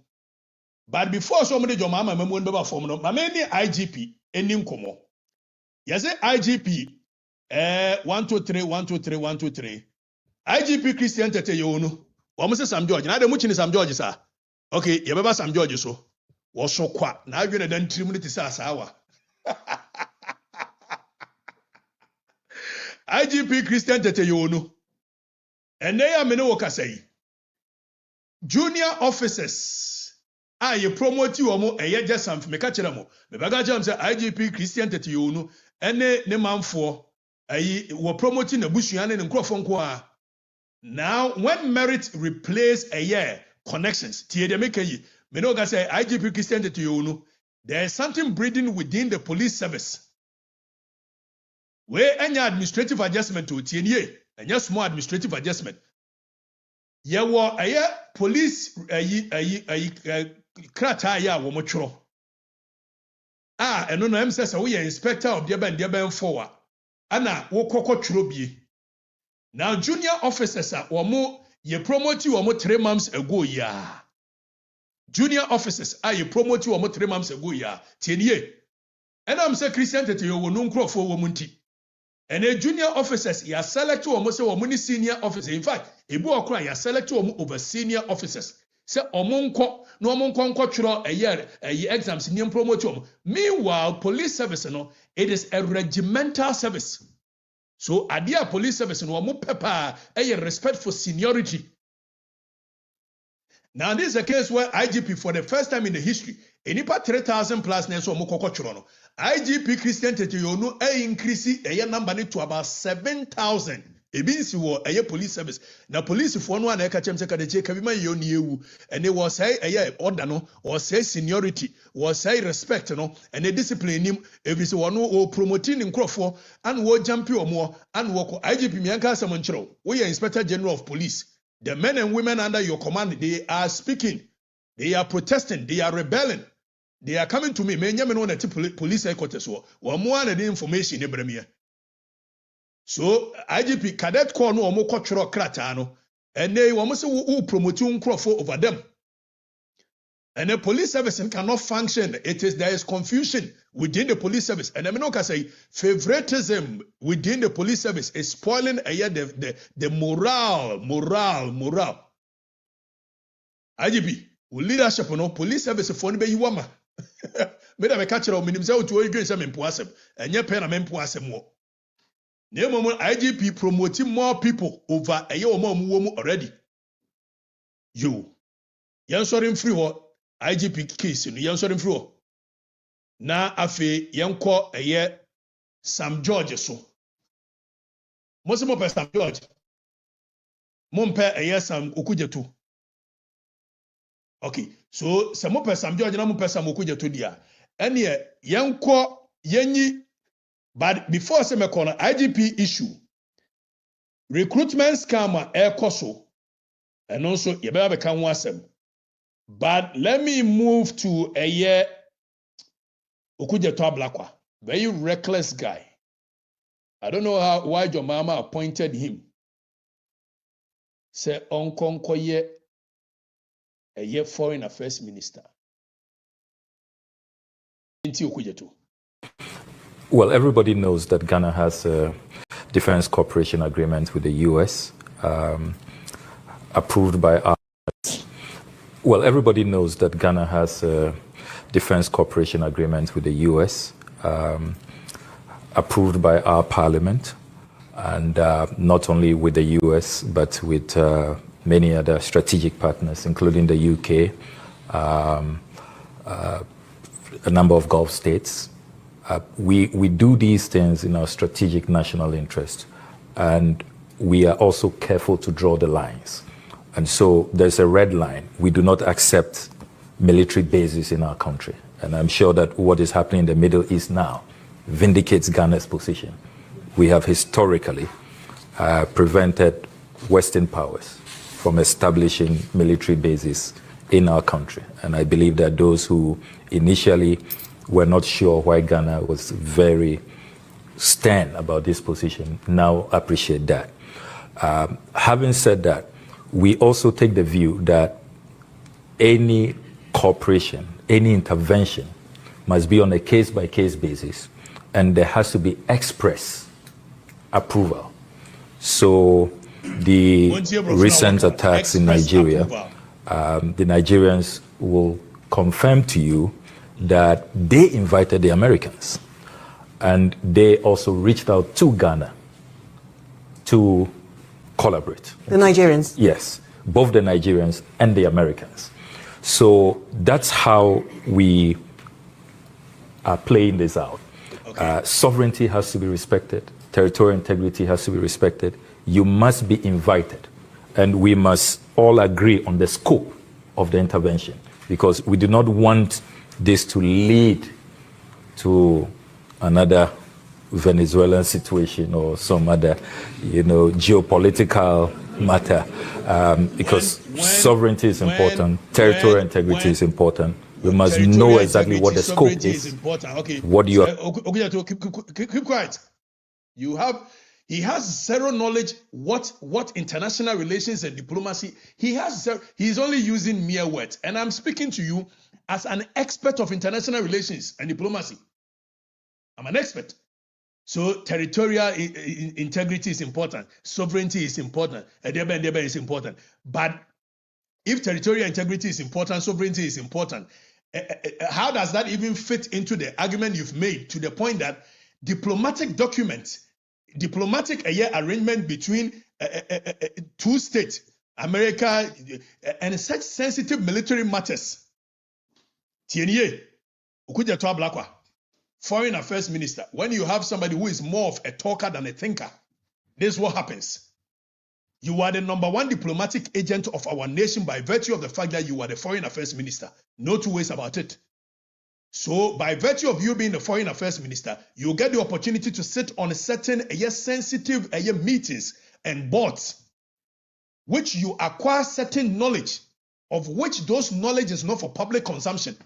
But before some of the Jomama memo no beba form, no, many IGP ending komo. Yes, IGP 123. IGP Christian Tete Yono. What say Sam George? Now the much in Sam George, sir. Okay, you beba Sam George so. Was so kwa. Now you're then 3 minutes hour. IGP Christian Tete Yono. And they are meno say. Junior officers you promote you omo just some me ka kire mo me baga jam say IGP Christian Tete Yono ene ne manfo wo promoting abusua ne nkrofo nko a now when merit replace connections tie de make yi me no ga say IGP Christian Tete Yono there is something breeding within the police service where any administrative adjustment to tie nie enya small administrative adjustment yewo police krata ya wo motworo eno no em say we inspector of the ben forward ana wo kokotworo bie now junior officers wo mo ye promote wo mo 3 months ago ya junior officers I promote you omo 3 months ago ya tienie and I'm say Christian tete yo no nkrofo wo munti and a junior officers ya select omo say omo ni senior officers. In fact ebu okra ya select omo over senior officers say omo nko no omo nko twero exams ni promote omo. Meanwhile police service no, it is a regimental service. So adia police service no omo pepa respect for seniority. Now this is a case where IGP for the first time in the history, enipa 3,000 plus na so omokoko tworo no. IGP Christian Teteyonu increase number to about 7,000. Ebinsi wo police service. Na police for no na eka chemse kada che kabima yo ni ewu. And they was say order no, or say seniority, or say respect no, and a discipline him every so one o promoting in crofo and wo jampi or more and wo IGP mianka samonchro. We are Inspector General of Police. The men and women under your command, they are speaking, they are protesting, they are rebelling. They are coming to me. Police headquarters. One more the information in so IGP cadet call no omo kwatro kratano and they almost who promoting crofo over them. And the police service cannot function. There is confusion within the police service. And I mean, I say favoritism within the police service is spoiling the morale. IGP, with leadership, no police service for you wama. Meda me catch o minim say o to you say me mpoasem. Enye pen na me mpoasem wo. Na emomo IGP promoting more people over omo already. You. Yan sorry free ho. IGP case no yan sorry free ho. Na afi yan ko Sam George so. Mo se mo pe Sam George. Mo mpe Sam Okudjeto. Okay, so some person George na mo person Okudjeto to dia. Ene yenko yenyi, but before say me corner IGP issue. Recruitment scam ekoso. And also ye be can wasem. But let me move to Okudjeto Ablakwa. Very reckless guy. I don't know why your mama appointed him. Say onkonkoye foreign affairs minister. Well, everybody knows that Ghana has a defense cooperation agreement with the U.S. Approved by our. Well, everybody knows that Ghana has a defense cooperation agreement with the U.S. Approved by our parliament, and not only with the U.S. but with many other strategic partners, including the UK, a number of Gulf states. We do these things in our strategic national interest, and we are also careful to draw the lines. And so there's a red line. We do not accept military bases in our country. And I'm sure that what is happening in the Middle East now vindicates Ghana's position. We have historically prevented Western powers from establishing military bases in our country. And I believe that those who initially were not sure why Ghana was very stern about this position now appreciate that. Having said that, we also take the view that any cooperation, any intervention must be on a case-by-case basis, and there has to be express approval. So the recent attacks in Nigeria, the Nigerians will confirm to you that they invited the Americans, and they also reached out to Ghana to collaborate. The Nigerians? Yes, both the Nigerians and the Americans. So that's how we are playing this out. Okay. Sovereignty has to be respected. Territorial integrity has to be respected. You must be invited. And we must all agree on the scope of the intervention, because we do not want this to lead to another Venezuelan situation or some other, geopolitical matter, because sovereignty is important, territorial integrity is important. We must know exactly what the scope is. Important. Okay. What do you? Okay, keep quiet. You He has zero knowledge what international relations and diplomacy. He's only using mere words. And I'm speaking to you as an expert of international relations and diplomacy. I'm an expert. So territorial integrity is important. Sovereignty is important. Edebe is important. But if territorial integrity is important, sovereignty is important, how does that even fit into the argument you've made to the point that diplomatic documents, diplomatic arrangement between two states, America, and such sensitive military matters? Tienye, ukuja to Ablakwa, Foreign Affairs Minister, when you have somebody who is more of a talker than a thinker, this is what happens. You are the #1 diplomatic agent of our nation by virtue of the fact that you are the Foreign Affairs Minister. No two ways about it. So by virtue of you being the Foreign Affairs Minister, you get the opportunity to sit on a certain sensitive meetings and boards, which you acquire certain knowledge, of which those knowledge is not for public consumption.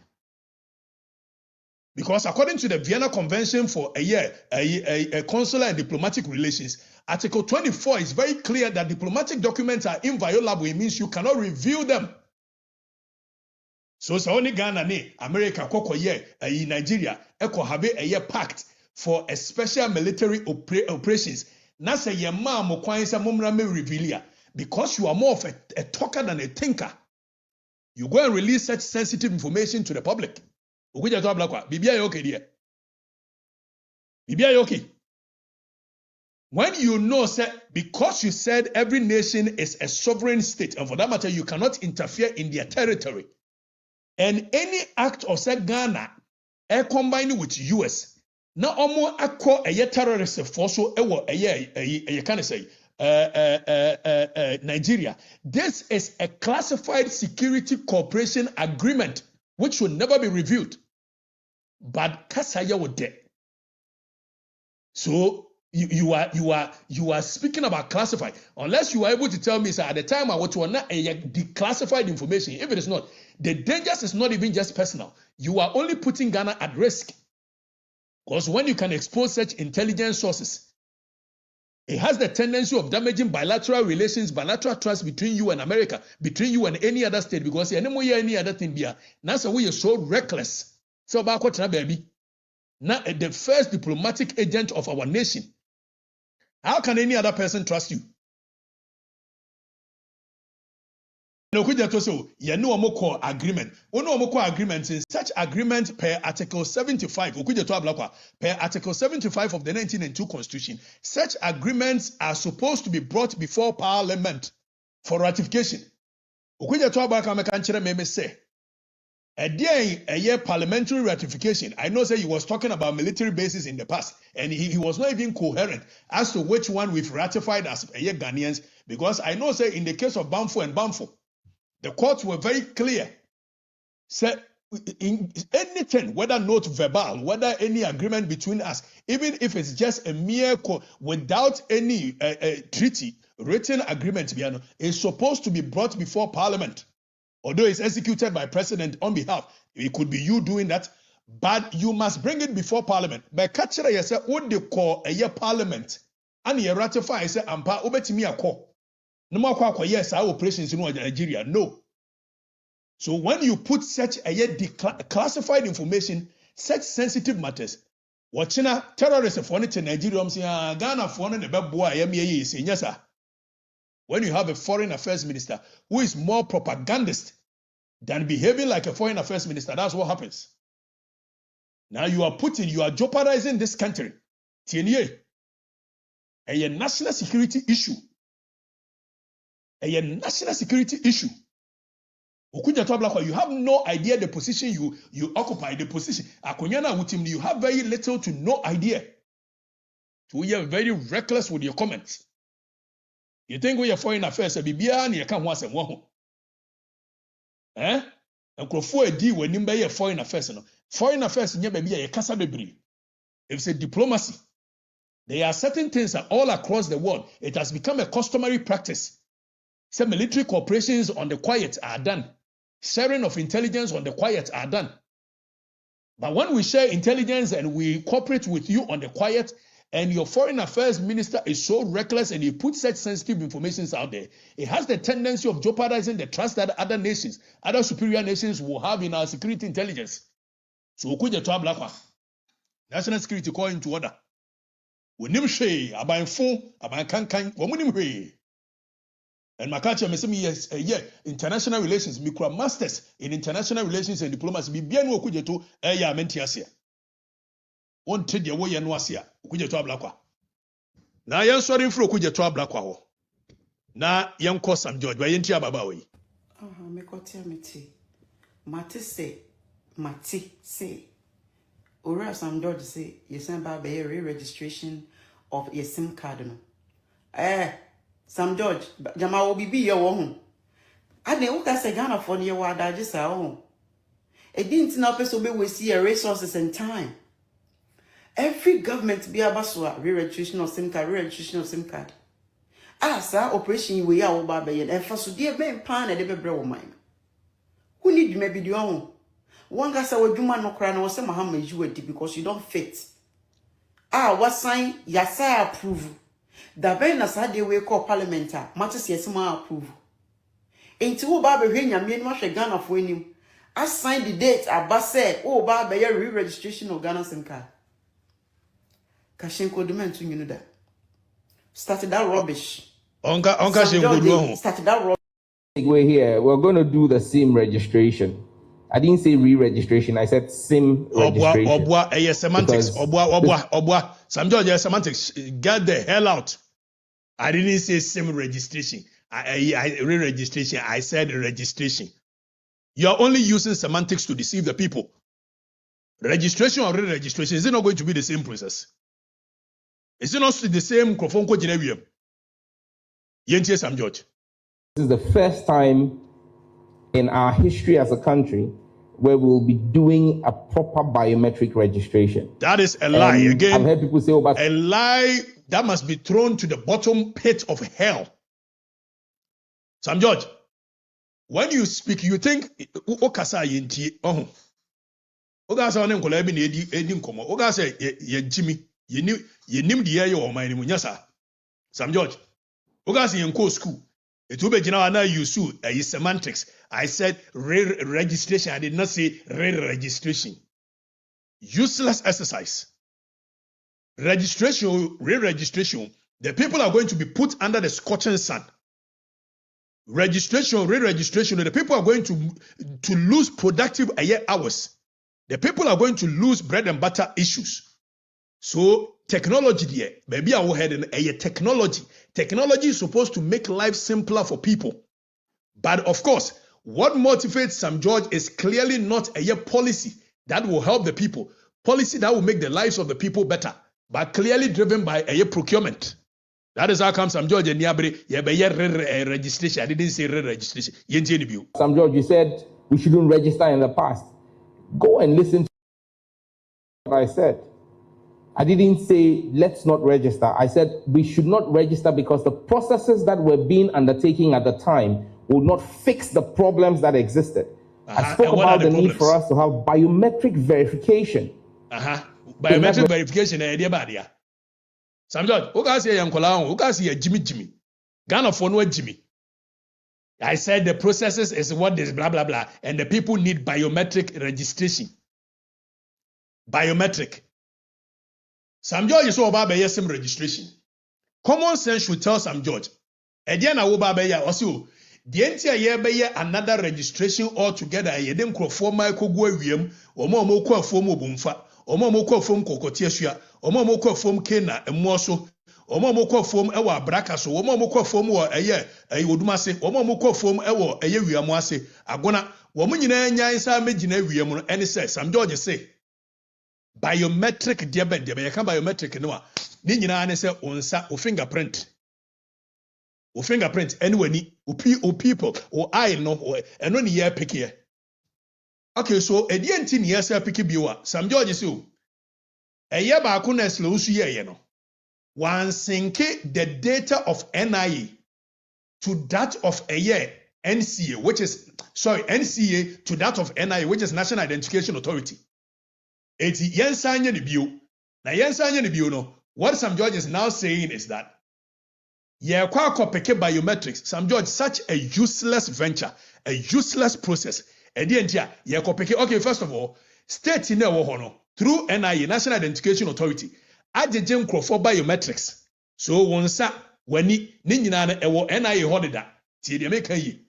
Because according to the Vienna Convention for consular and diplomatic relations, Article 24 is very clear that diplomatic documents are inviolable. It means you cannot review them. So only Ghana, America, Nigeria, have a pact for a special military operations. Because you are more of a talker than a thinker, you go and release such sensitive information to the public. When you know, because you said every nation is a sovereign state, and for that matter, you cannot interfere in their territory, and any act of Ghana combined with US, now almost a terrorist force, Nigeria. This is a classified security cooperation agreement which should never be reviewed. But Kasaya was dead. So you are speaking about classified. Unless you are able to tell me, sir, at the time I was not declassified information. If it is not, the dangers is not even just personal. You are only putting Ghana at risk. Because when you can expose such intelligence sources, it has the tendency of damaging bilateral relations, bilateral trust between you and America, between you and any other state, because any other thing here. Now, so we are so reckless. So, baby, now the first diplomatic agent of our nation. How can any other person trust you? Agreement. Agreement in such agreement per Article 75. Per Article 75 of the 1992 Constitution. Such agreements are supposed to be brought before Parliament for ratification. A year parliamentary ratification. I know he was talking about military bases in the past, and he was not even coherent as to which one we've ratified as a year Ghanaians, because I know in the case of Bamfo and Bamfo, the courts were very clear. Said in anything, whether not verbal, whether any agreement between us, even if it's just a mere without any treaty, written agreement, is supposed to be brought before Parliament. Although it's executed by President on behalf, it could be you doing that, but you must bring it before Parliament. But catch it, you say, what they call a year Parliament, and you ratify, say, Ampa, obetimi a call. No more yes, our operations in Nigeria. No. So when you put such a classified information, such sensitive matters, watching a terrorist for it in Nigeria, Ghana for the bad boy, yes, sir. When you have a foreign affairs minister who is more propagandist than behaving like a foreign affairs minister, that's what happens. Now you are jeopardizing this country. Tienye, a national security issue. A national security issue. You have no idea the position you occupy, the position. You have very little to no idea. So you are very reckless with your comments. You think we are foreign affairs, and you can't want some. And Crofu a deal when you be foreign affairs. Foreign affairs, you be a casa debris. If it's a diplomacy, there are certain things that all across the world, it has become a customary practice. Some military cooperations on the quiet are done. Sharing of intelligence on the quiet are done. But when we share intelligence and we cooperate with you on the quiet, and your foreign affairs minister is so reckless and he puts such sensitive information out there, it has the tendency of jeopardizing the trust that other nations, other superior nations will have in our security intelligence. So okuja to ablakwa. National security call into order. Wonim hwe, abanfo, abankankan, womunim hwe. And Makacha mesemi yes, international relations, micro masters in international relations and diplomacy. Bibia no okuja to ya menti asia. Won trade ye wo ye no asia, okuja to ablakwa. Na yen sorry fro okuja to ablakwa ho. Na yen ko Sam George, ba yen tia baba we. Me ko tia meti. Mate say. Ora Sam George say you send ba be re-registration of your SIM card no. Sam George, jama obi bi ye wo ho. Ade wo ka se Ghana for ne wa da je sa ho. E didn't na person be we see resources and time. Every government be abaso re-registration of SIM card, Asa operation we ya wo ba be ye e fa so de be pan na de be bre wo man. Who need maybe the own? One guy said, "Well, Juma no cry no say Mahama you wedi because you don't fit." What sign yasa approve? Da ben na sa de we call parliament matters yesima approve. Enti wo ba be hwe nyame no hwe Ghana fo anim. Assign the date aba say wo ba be re-registration of Ghana SIM card. Kashenko demand to you that. Started that rubbish. Started that rubbish. We're here. We're going to do the SIM registration. I didn't say re-registration. I said SIM registration. Semantics. Obwa. Sam George, semantics. Get the hell out. I didn't say SIM registration. I re-registration. I said registration. You're only using semantics to deceive the people. Registration or re-registration, is it not going to be the same process? Is it not the same microphone code in Yentie Sam George? This is the first time in our history as a country where we'll be doing a proper biometric registration. That is a lie. Again, I've heard people say, but a lie that must be thrown to the bottom pit of hell. Sam George, when you speak, you think, Okasa yenti, Ogasa on Nkola bi na edi nkomo. Ogasa ye Jimmy, ye nim the air your mind munyasa. Sam George, Ogasa ye nko school. It will be general na use semantics. I said registration. I did not say re-registration. Useless exercise. Registration, re-registration. The people are going to be put under the scorching sun. Registration, re-registration. The people are going to lose productive hours. The people are going to lose bread and butter issues. So technology there, maybe I will head in a technology. Technology is supposed to make life simpler for people. But of course, what motivates Sam George is clearly not a policy that will help the people. Policy that will make the lives of the people better, but clearly driven by a procurement. That is how come Sam George and Niabre registration. I didn't say re-registration. Sam George, you said we shouldn't register in the past. Go and listen to what I said. I didn't say let's not register. I said we should not register because the processes that were being undertaken at the time would not fix the problems that existed. I spoke about the need for us to have biometric verification. Biometric verification. Sam George, Jimmy. Ghana for no Jimmy. I said the processes is what is blah blah blah, and the people need biometric registration. Biometric. Sam George is over by SIM registration. Common sense should tell Sam George. Ediana wo ba be ya also the entire year be another registration altogether. Ye dem krofo ma ekogu awiem, omo ko afom obumfa, omo ko afom kokotiasua, omo ko afom kena emuoso, omo ko afom ewo abraka so, omo ko afom wo odumase, omo ko afom ewo wiamo ase. Agona wo nyina nyan sa megina wiam no ene say Sam George say biometric diabet you can biometric no ni nyina ne say onsa o fingerprint anyway ni o people o eye no eno ni ye pick here. Okay, so edienti ni yesa pick biwa Sam George say o eye ba ko na slow su ye no one sync the data of NIA to that of a year NCA NCA to that of NIA, which is National Identification Authority. Eti yensanye ni bio. Na yensanye ni bio no. What Sam George is now saying is that Kwaku biometrics, Sam George, such a useless venture, a useless process. Okay, first of all, state in the through NIA, National Identification Authority, ajeje for biometrics. So once when ni nyina ewo NIA holiday, tie de make yi.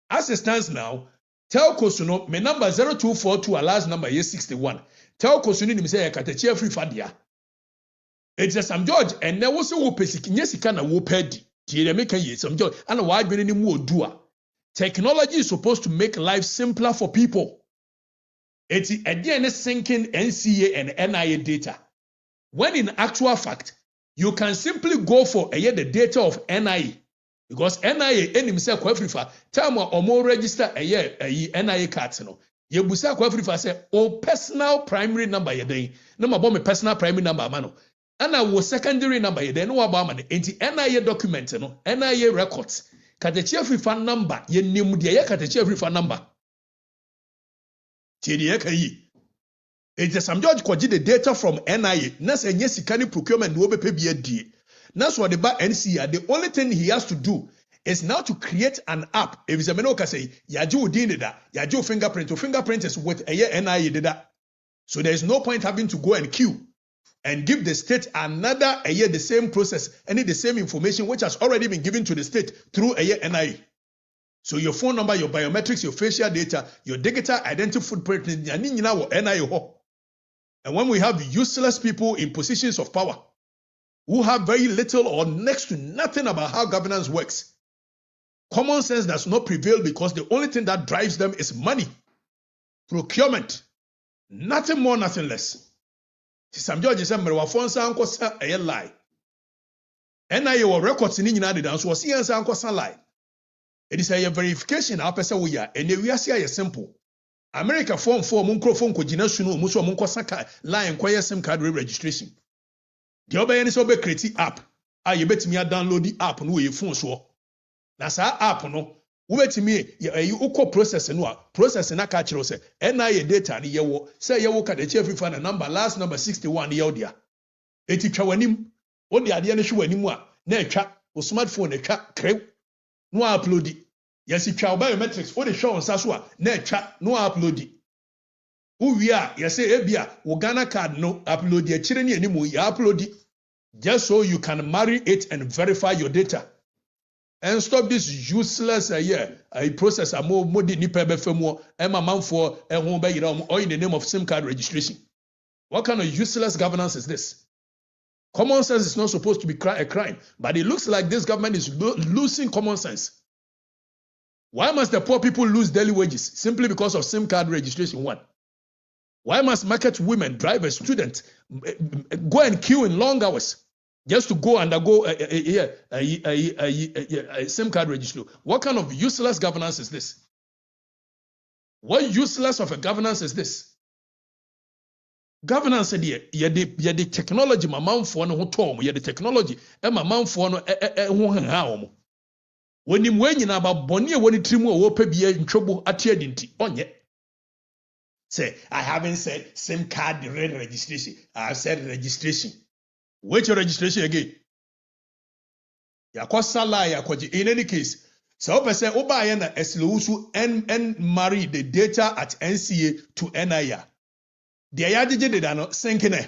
As it stands now, telco suno me number 0242 last number is 61. Telco suno ni say Okatakyie Afrifa dia. It's a Sam George and there was a sika na wo pedi. Tie de make yi Sam George and why adwene ni mu odua. Technology is supposed to make life simpler for people. It's again sinking NCA and NIA data. When in actual fact, you can simply go for the data of NIA. Because NIA himself Afrifa time or more register NIA cards no. You busa Afrifa say o personal primary number ye den. No ma me personal primary number mano. And our secondary number ye den no about man. Enti NIA document no, NIA records. Okatakyie Afrifa number ye nim de ye Okatakyie Afrifa number. Tiye kayi. It's Sam George kwaji the data from NIA. Nas enye sika ni procurement no be pay die. That's what the NCA. The only thing he has to do is now to create an app. If it's a meno say yaju udini da, yaju fingerprint. Fingerprint is with a NIA data. So there is no point having to go and queue and give the state another the same process, any the same information which has already been given to the state through a NIA. So your phone number, your biometrics, your facial data, your digital identity footprint, and when we have useless people in positions of power who have very little or next to nothing about how governance works, common sense does not prevail because the only thing that drives them is money, procurement, nothing more, nothing less. Sam George said, "Mrewafonsa lie." NIA or records in the dance was here lie. It is a verification our person we are, and we are simple. America form microphone ko jina sunu muso mun kwasa line kwaya SIM card registration. The other is obe create app. You betimi download the app no we phone so. Na sa app no, we betimi you uko process no process na ka kire say NIA data ni yewo. Say yewo Okatakyie Afrifa na number last number 61 yewo dia. Eti twa wanim, wo de ade na hwe wanim a na etwa o smartphone etwa krew. No upload it. Yes, if you biometrics for the show on Sasua, ne chat, no upload it. Who we are, yes, Ebia, Ghana card, no upload your children anymore, you upload it. Just so you can marry it and verify your data. And stop this useless process a more ni pebe femo, Emma man for a home by or in the name of SIM card registration. What kind of useless governance is this? Common sense is not supposed to be a crime, but it looks like this government is losing common sense. Why must the poor people lose daily wages simply because of SIM card registration? One. Why must market women, drivers, students go and queue in long hours just to go undergo a SIM card registration? What kind of useless governance is this? What useless of a governance is this? Governance said, yeah, the technology, my mouth for no tom, yeah, the technology, and my mouth for no when you when about Bonnie, when you trim or be in trouble at your dinty on yet. Say, I haven't said SIM card registration. I've said registration. Wait your registration again. In any case, so person Obayana Eslusu and marry the data at NCA to NIA. The ayadije de dano sinking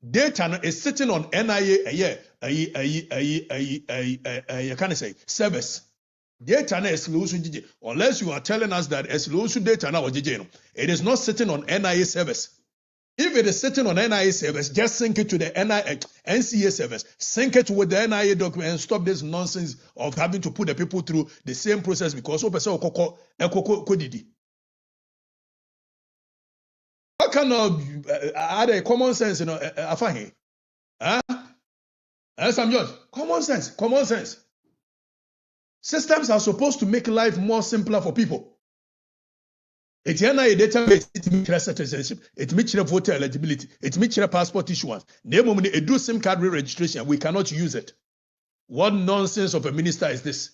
data is sitting on NIA you can't say service. Data is exclusive unless you are telling us that exclusive data now it is not sitting on NIA service. If it is sitting on NIA service, just sync it to the NCA service, sync it with the NIA document and stop this nonsense of having to put the people through the same process because what kind of other common sense, Afahi? Sam George, common sense. Systems are supposed to make life more simpler for people. It's NIA database, it means citizenship, it means voter eligibility, it means passport issuance. Name it do SIM card registration, we cannot use it. What nonsense of a minister is this?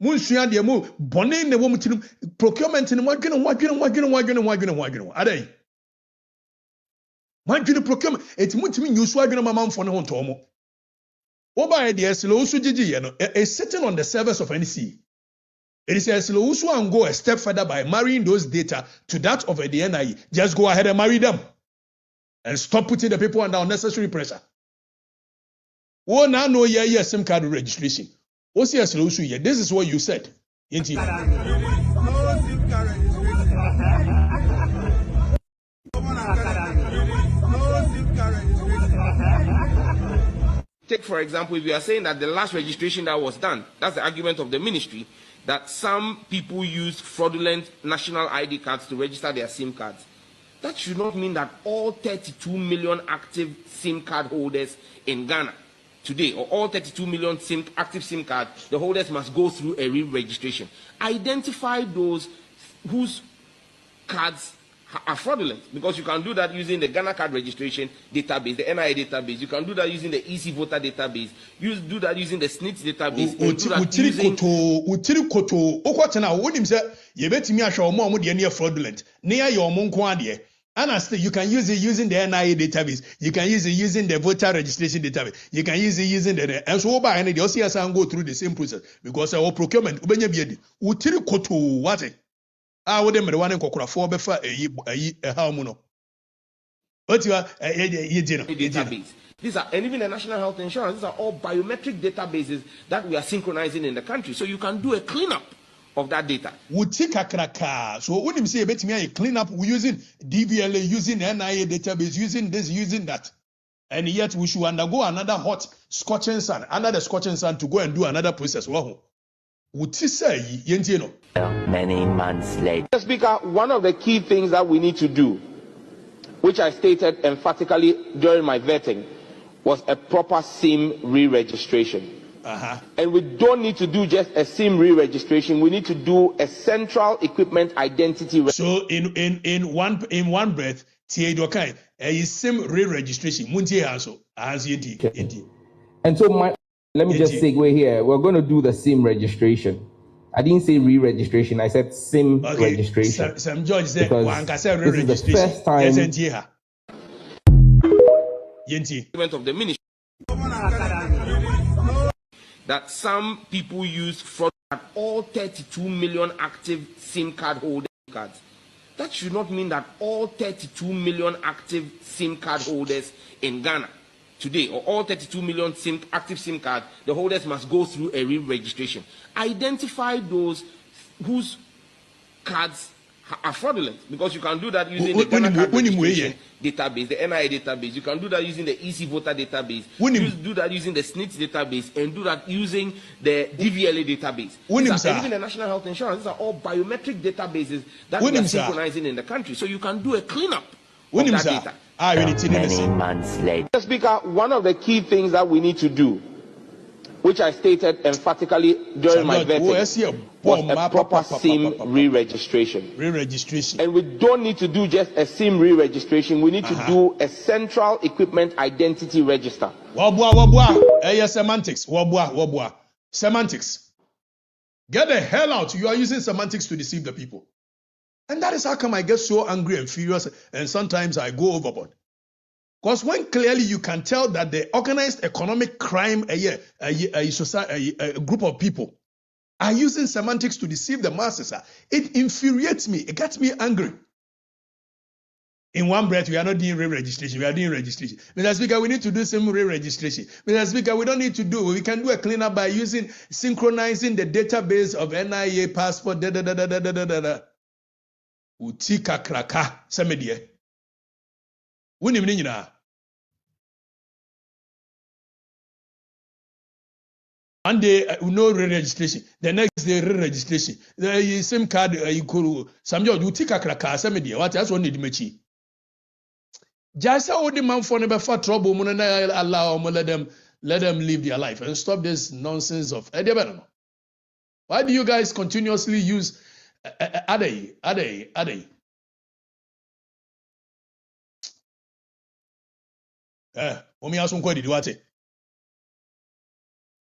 Munsua de mu bone ne wo mutinum procurement ne modwene adai modwene procurement etimutimi nyusu adwene mamamfo ne ho ntomo oba de eslo usu gigiye no is sitting on the service of NC. It is eslo usu and go a step further by marrying those data to that of the NIE. Just go ahead and marry them and stop putting the people under unnecessary pressure. Oh, now no yeah SIM card registration. What's yes, this is what you said. Take, for example, if you are saying that the last registration that was done, that's the argument of the ministry, that some people used fraudulent national ID cards to register their SIM cards. That should not mean that all 32 million active SIM card holders in Ghana today, or all 32 million active SIM cards, the holders must go through a re-registration. Identify those whose cards are fraudulent, because you can do that using the Ghana card registration database, the NIA database. You can do that using the EC voter database. You do that using the SNITS database. And you can use it using the NIA database. You can use it using the voter registration database. You can use it using the and so by and the OCS go through the same process because our procurement utiri koto what would them the one in Kokura for befa a harmono. What you are database. These are, and even the national health insurance, these are all biometric databases that we are synchronizing in the country. So you can do a cleanup of that data. So when you say bet me clean up, we using DVLA, using NIA database, using this, using that. And yet we should undergo another hot scorching sun, under the scorching sun to go and do another process. Wow. Many months later. Mr. Speaker, one of the key things that we need to do, which I stated emphatically during my vetting, was a proper SIM re-registration. And we don't need to do just a SIM re-registration. We need to do a central equipment identity. So in one breath, a SIM re-registration. And so let me just segue here. We're going to do the SIM registration. I didn't say re-registration. I said SIM registration. Sam George said, this is the first time. Of the ministry that some people use fraud at all 32 million active SIM card holders. That should not mean that all 32 million active SIM card holders in Ghana today, or all 32 million active SIM cards, the holders must go through a re-registration. Identify those whose cards are fraudulent, because you can do that using the Ghana card registration database, the NIA database. You can do that using the EC voter database. You do that using the SNITS database, and do that using the DVLA database. And even the national health insurance, these are all biometric databases that we are synchronizing in the country. So you can do a cleanup of that data. Many months later. Mr. Speaker, one of the key things that we need to do, which I stated emphatically during my vetting, was a proper SIM re-registration. And we don't need to do just a SIM re-registration. We need to do a central equipment identity register. Semantics. Semantics. Get the hell out. You are using semantics to deceive the people. And that is how come I get so angry and furious, and sometimes I go overboard. Because when clearly you can tell that the organized economic crime, a group of people, are using semantics to deceive the masses, it infuriates me. It gets me angry. In one breath, we are not doing re-registration. We are doing registration. Mr. Speaker, we need to do some re-registration. Mr. Speaker, we don't need to do. We can do a cleanup by synchronizing the database of NIA passport. Utika kraka semedie. Wuni mni nyina. One day no re-registration. The next day re-registration. The SIM card Sam George utika kraka semedie. What else one need mechi? Jasa odi man for never for trouble. Muna allow let them live their life and stop this nonsense of. Why do you guys continuously use? Ade. Omi aso nkwa didi wate.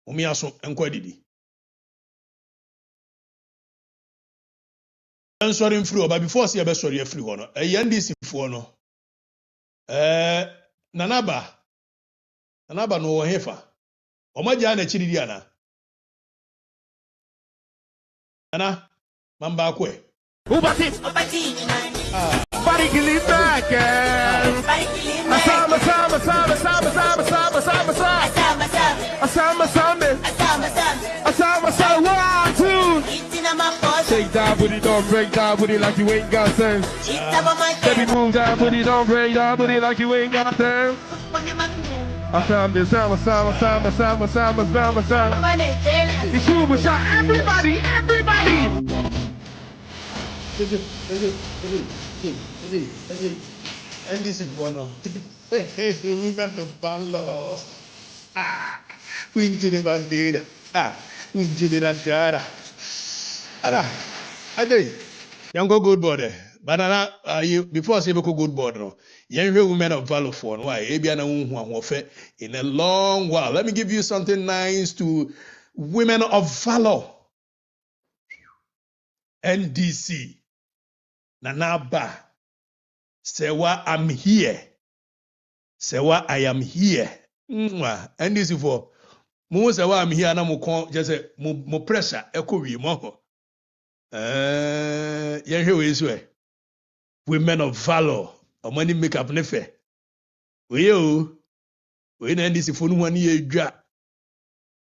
Omi aso nkwa didi. sorry free, but before see a sorry free one. A NDC for no. Nanaba no hefa. Omaja na chiri diana. Nana, mamba kwe. Body can lean back. Asama, 1, 2. Shake that booty, don't break that booty like you ain't got sense. Baby, move that booty, don't break that booty like you ain't got sense. Asama. It's super shot, everybody. And this is one of we got the ballo. We did it bandida. We did it andara. I tell you, young go good boy. But you before I say good boy, no. Young women of valor for why Abiana in a long while. Let me give you something nice to women of valor. NDC. Nanaba. Sewa, I'm here. Sewa, I am here. NDC for mo sewa, I'm here. Na mo kon just say mo pressure. Eko wi mo. Yen hewe iswe. Women of valor. Omani make up nefe. We na NDC for no one ye dwa.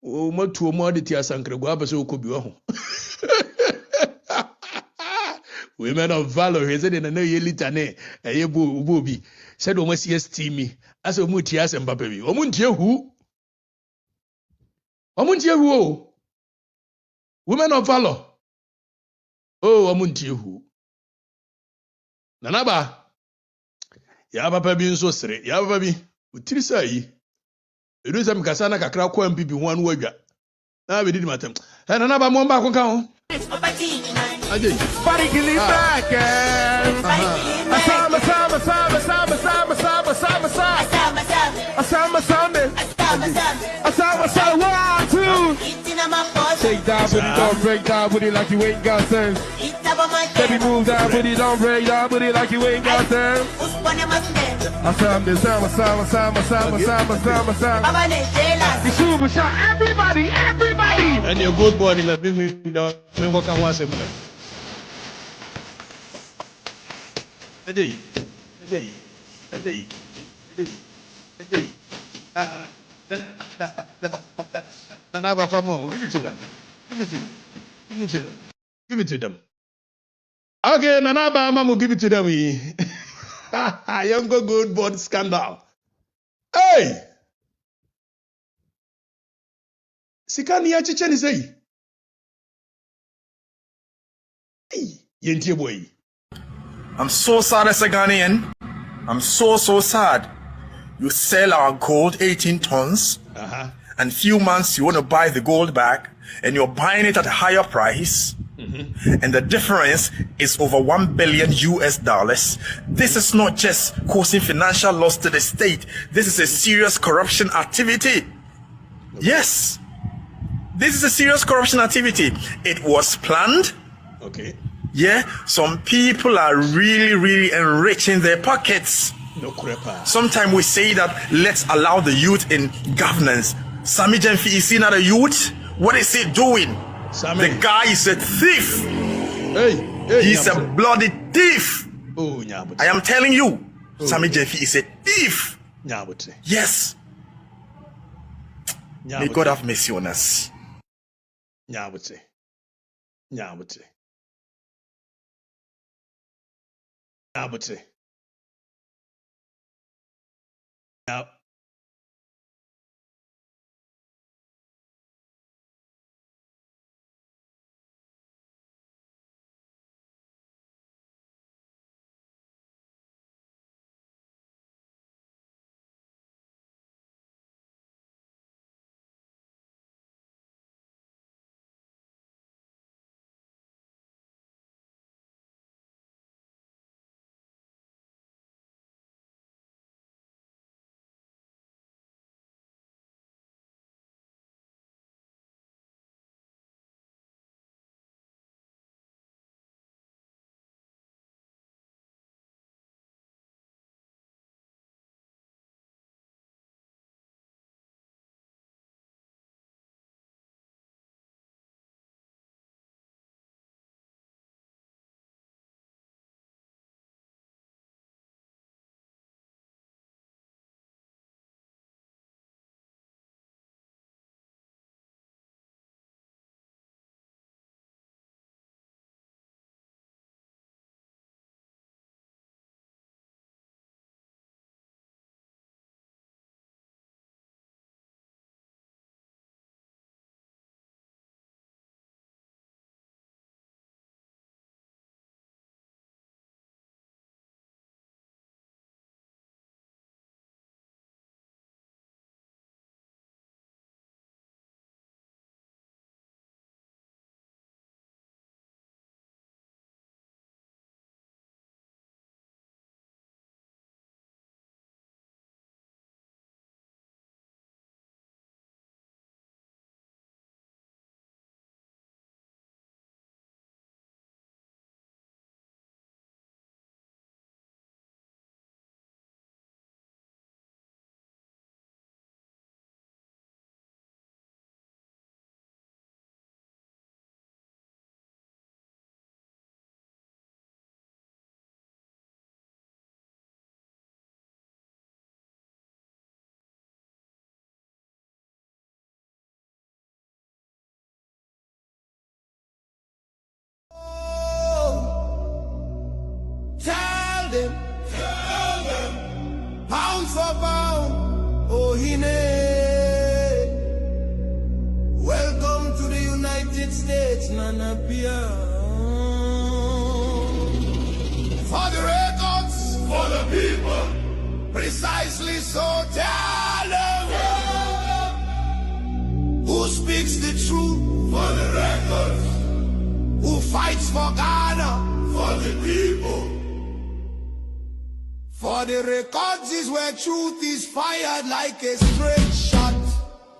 O mo tu mo de ti asankregwa abeso okobi ho. Women of valor, he said, in a ye litane, a ye booby. Said, almost yes, steamy. As a mutias and baby. Omuntia who? Omuntia who? Women of valor. Oh, Omuntia who? Nanaba. Yaba baby so sere. Yaba baby. Utrisa ye. It is a Mkasana kakra kwa mpipi one wega. Now we did matter. And another momba can count. Body can lean back. Asama, 1, 2. Shake that booty, don't break that booty like you ain't got sense. Baby, move that booty, don't break that booty like you ain't got sense. Asama. The super shot, everybody. And your good body, let me walk on once a minute. Give it to them. Okay, Nanaba Mamu, give it to them. Young good board scandal. Hey! Sikani ya chicheni say. Hey, yentie boy. I'm so sad as a Ghanaian. I'm so sad. You sell our gold 18 tons, and few months you want to buy the gold back, and you're buying it at a higher price, and the difference is over $1 billion US. This is not just causing financial loss to the state. This is a serious corruption activity. Yes, this is a serious corruption activity. It was planned. Okay. Yeah, some people are really enriching their pockets. No crepa. Sometimes we say that let's allow the youth in governance. Sammy Gyamfi is he not a youth? What is he doing? Sammy. The guy is a thief. Hey, he's a bloody thief. Oh, I am telling you, Sammy Gyamfi is a thief. Yes. May God have mercy on us. Now, them, pound for pound, oh Hine. Welcome to the United States, Nana Pia. For the records, for the people, precisely so. Tell them who speaks the truth for the records, who fights for Ghana for the people. For the records is where truth is fired like a straight shot,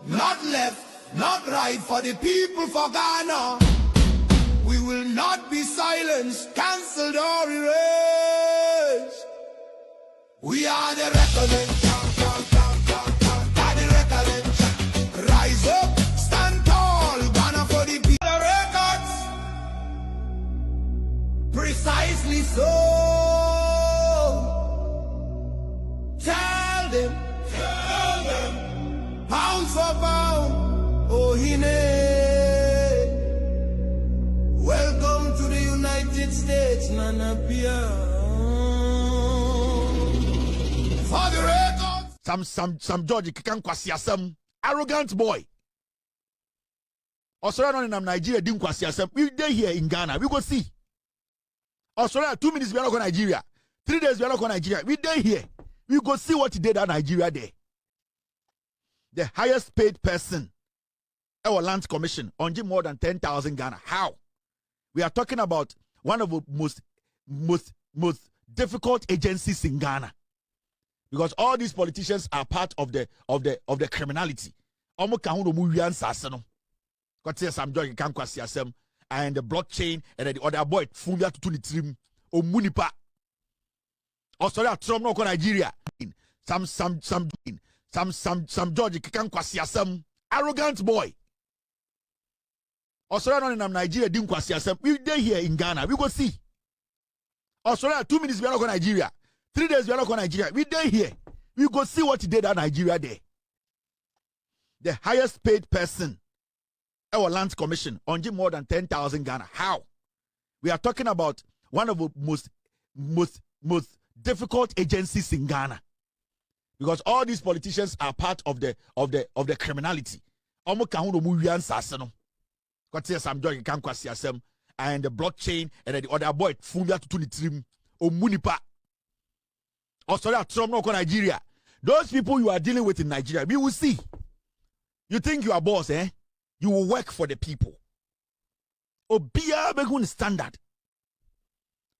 not left, not right. For the people for Ghana, we will not be silenced, cancelled or erased. We are the reckoning, are the reckoning. Rise up, stand tall, Ghana for the people. The records, precisely so. Tell them, pound for pound, oh Hine. Welcome to the United States, Nana Pia. For the record, some George Nkansah, arrogant boy. Australia in Nigeria didn't Nkansah. We day here in Ghana. We go see. Australia 2 minutes we are not going Nigeria. 3 days we are not going Nigeria. We day here. We go see what he did at Nigeria there. The highest paid person, our land commission, on more than 10,000 Ghana. How? We are talking about one of the most difficult agencies in Ghana, because all these politicians are part of the criminality. Some Nkansah and the blockchain and the other boy Fulia to trim or Munipa. Australia Trump no Nigeria. Some George Nkansah, arrogant boy. Australia in Nigeria didn't Nkansah. We day here in Ghana. We go see. Australia 2 minutes we are not going Nigeria. 3 days we are not going Nigeria. We day here. We go see what he did at Nigeria there. The highest paid person, our land commission, on more than 10,000 Ghana. How? We are talking about one of the most difficult agencies in Ghana, because all these politicians are part of the criminality. Some Nkansah and the blockchain and the other boy Fulia to trim or Munipa. Australia Trump no Nigeria. Those people you are dealing with in Nigeria, we will see. You think you are boss, eh? You will work for the people. Obia begun standard.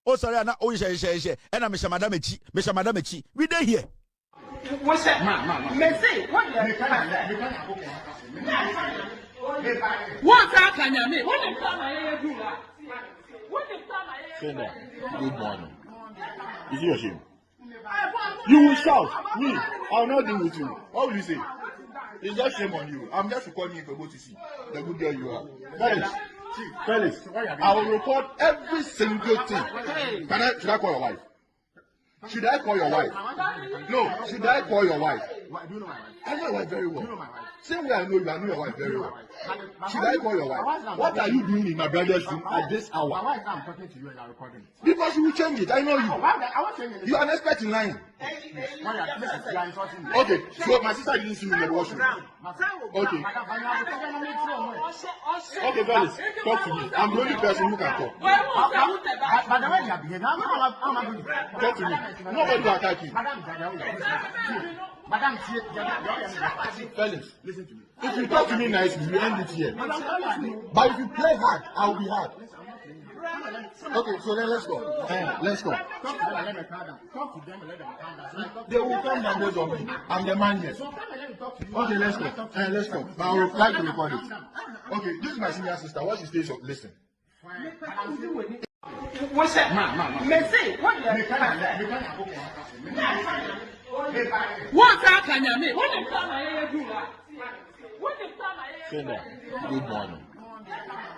Oh, sorry, I'm not. Oh, and I'm Madame Echi. We there here. What's that? Good morning. Is you ashamed? You will shout. Me, I will not deal with you. What will you say? It's just shame on you. I'm just recording you for both to see the good girl you are. Felix, I will record every single thing. Should I call your wife? Should I call your wife? No, should I call your wife? I know your wife very well. Same way I know you, I know your wife very well. Should I call your wife? What are you doing in my brother's room at this hour? Why is I'm talking to you and you're recording? Because you will change it. I know you. You are an expert in lying. Okay, so my sister didn't see me in the washroom. Okay. Okay, fellas, talk to me. I'm the only person who can talk. Talk to me. Nobody will attack you. Fellas, listen to me. If you talk to me nicely, we end it here. But if you play hard, I will be hard. Okay, so then let's go. Let's go. They will come down based on me. I'm the man here. Okay, let's go. Let's go. But I would like to record it. Okay, this is my senior sister. What she stays up, listen. What's that? Good morning.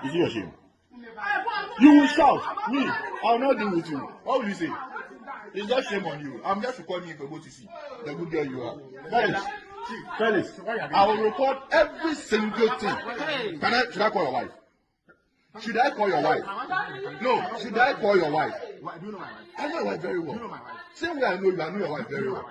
Is you ashamed? You will shout. Me, I will not deal with you. What will you say? It's just shame on you. I'm just recording you for both to see the good girl you are. Felix, I will record every single thing. Should I call your wife? Should I call your wife? No, should I call your wife? Why do you know my wife? I know your wife very well. You know my wife. Same way I know you, I know your wife very well.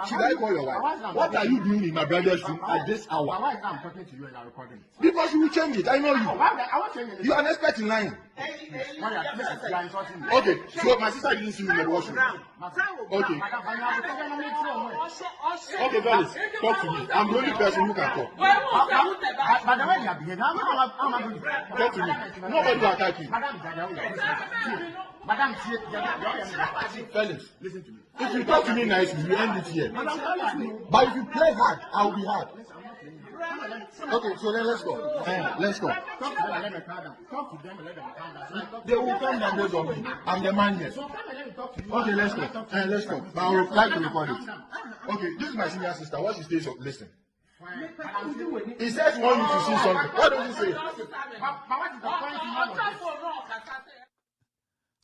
Should I call your wife? What are you doing in my brother's room at this hour? Why is I'm talking to you and I'm recording it? Because you will change it. I know you. I won't change it. You are an expert in lying. Okay, so my sister didn't see me in the washroom. Okay. Okay, fellas, talk to me. I'm the only person who can talk. Talk to me. Nobody will attack you. Fellas, listen to me. If you talk to me nicely, you end it here. But if you play hard, I'll be hard. Okay, so then let's go. Let's go. They will come down based on me. I'm the man here. Okay, let's go. Let's go. But I would like to record it. Okay, this is my senior sister. What she says, listen. He says he wants you to see something. What does he say?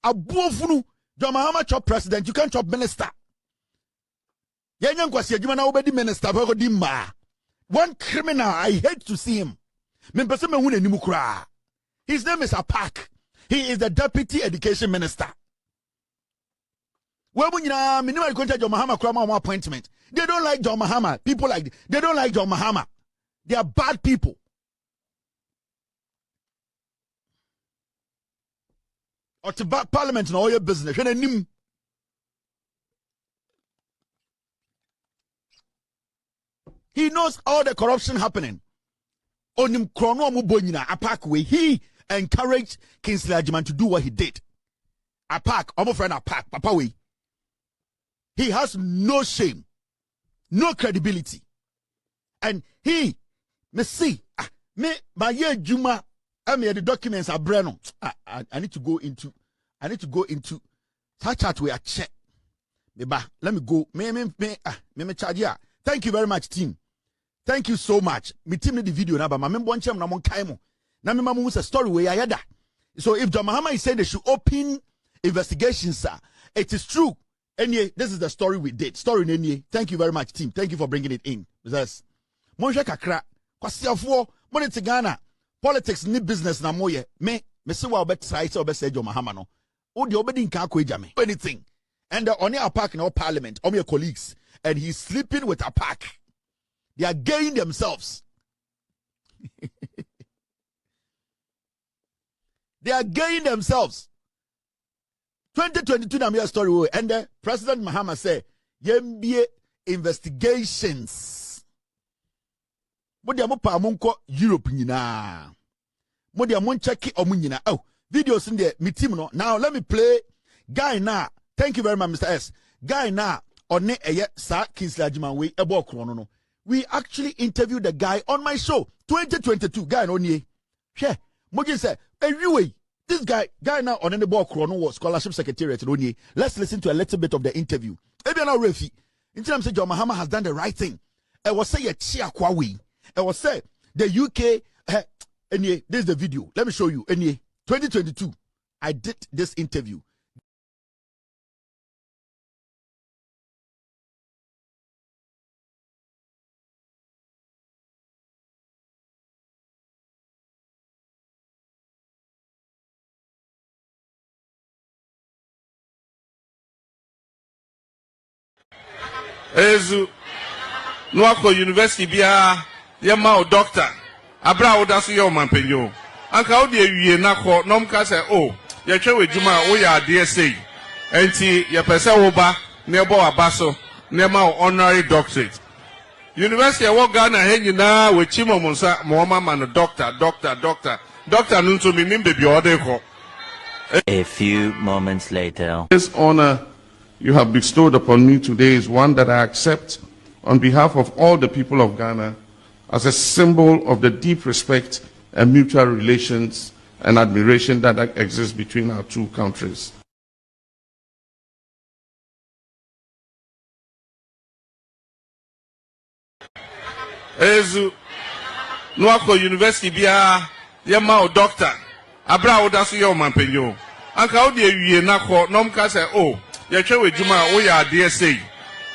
Abuofunu, John Mahama chop president, you can't chop minister. Yenyan kwasi adwuma na obedi minister ba go di ma. One criminal, I hate to see him. Me pese me hu n'anim kura. His name is Apak. He is the deputy education minister. We munyina minimum contact John Mahama kura ma appointment. They don't like John Mahama. People like they don't like John Mahama. They are bad people. Or to back parliament and all your business. He knows all the corruption happening. Onim krono mu bonyina Apak way. He encouraged Kingsley Agyemang to do what he did. Apak, almost friend Apak, Papa way. He has no shame, no credibility. And he, me see, my year Juma, I mean the documents are brand. I need to go into that chat where I check. Let me go. Me charge ya. Thank you very much, team. Thank you so much. Me team the video na ba ma membo nchem na mon kaimo. Na me mamu a story where I yada. So if John Mahama is saying they should open investigations, sir, it is true. Anyway, this is the story we did. Story Nenye. Thank you very much, team. Thank you for bringing it in. Because Monje kakra kwasiafo money to Ghana. Politics ni business na moye. Me say wa obet try say obet say John Mahama no. O de obedi nka akwa me. Anything. And on your park in our parliament, on your colleagues, and he's sleeping with a pack. They are gaying themselves. They are gaying themselves. 2022 na me story and the President Mahama say yembie investigations. Mo dia mo pa mo nko Europe nyina. Mo dia mo check omo nyina. Oh, videos in there me team no. Now let me play guy na. Thank you very much, Mr. S. Guy na on eye sa Kingsley Agyemang we ebo krono no. We actually interviewed the guy on my show 2022 guy no nie. Hwe, mo gi say ewiwe. This guy now on the ball chrono was scholarship secretariat. Let's listen to a little bit of the interview. Ebiana Refi. In terms of John Mahama has done the right thing. I was say a chia kwawi. I was say the UK. This is the video. Let me show you. 2022. I did this interview. Ezu Nwako University bia yema o doctor abra o da so ye o mampanyo anka o de awie na kọ nom ka say oh ye twa wadwuma o ya ade sei enti ye pese wo ba na ebo aba so na ma honorary doctorate University of Ghana he nyina we chimo monsa mo mama no doctor no to me baby o de kọ. A few moments later. This honor you have bestowed upon me today is one that I accept on behalf of all the people of Ghana as a symbol of the deep respect and mutual relations and admiration that exists between our two countries. Ezu Nwako University bia yema o doctor abra o da so ye o mampanyo anka o de awie na kọ nom ka say oh ye twa wadwuma o ya ade sei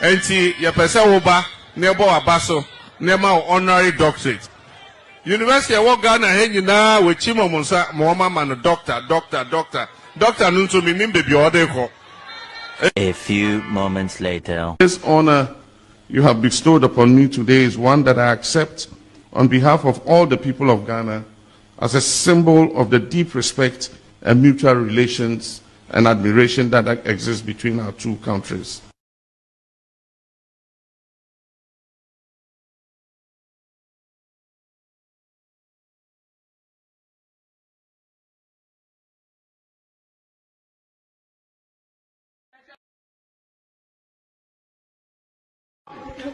enti ye pese wo ba na ebo aba so na ma honorary doctorate University of Ghana he nyina we chimo monsa mo mama no doctor Dr. Nunto mi baby odeko. A few moments later. This honor you have bestowed upon me today is one that I accept on behalf of all the people of Ghana as a symbol of the deep respect and mutual relations and admiration that exists between our two countries.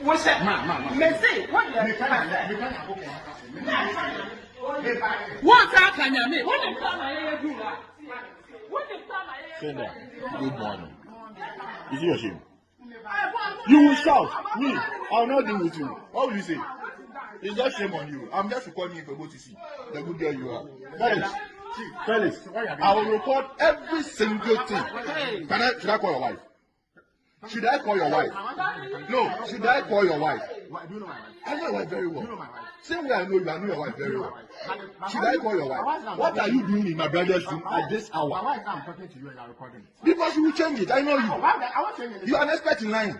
What's that? Messi, what the what can you mean? What the Good morning. Is he ashamed? You will shout. Me, I will not deal with you. What will you say? It's just shame on you. I'm just recording you for both to see the good girl you are. Felix, I will record every single thing. Should I call your wife? Should I call your wife? No, should I call your wife? I know your wife very well. Same way I know you, I know your wife very well. Should I call your wife? What are you doing in my brother's room at this hour? Why am I talking to you and you are recording? Because you will change it. I know you. You are an expert in lying.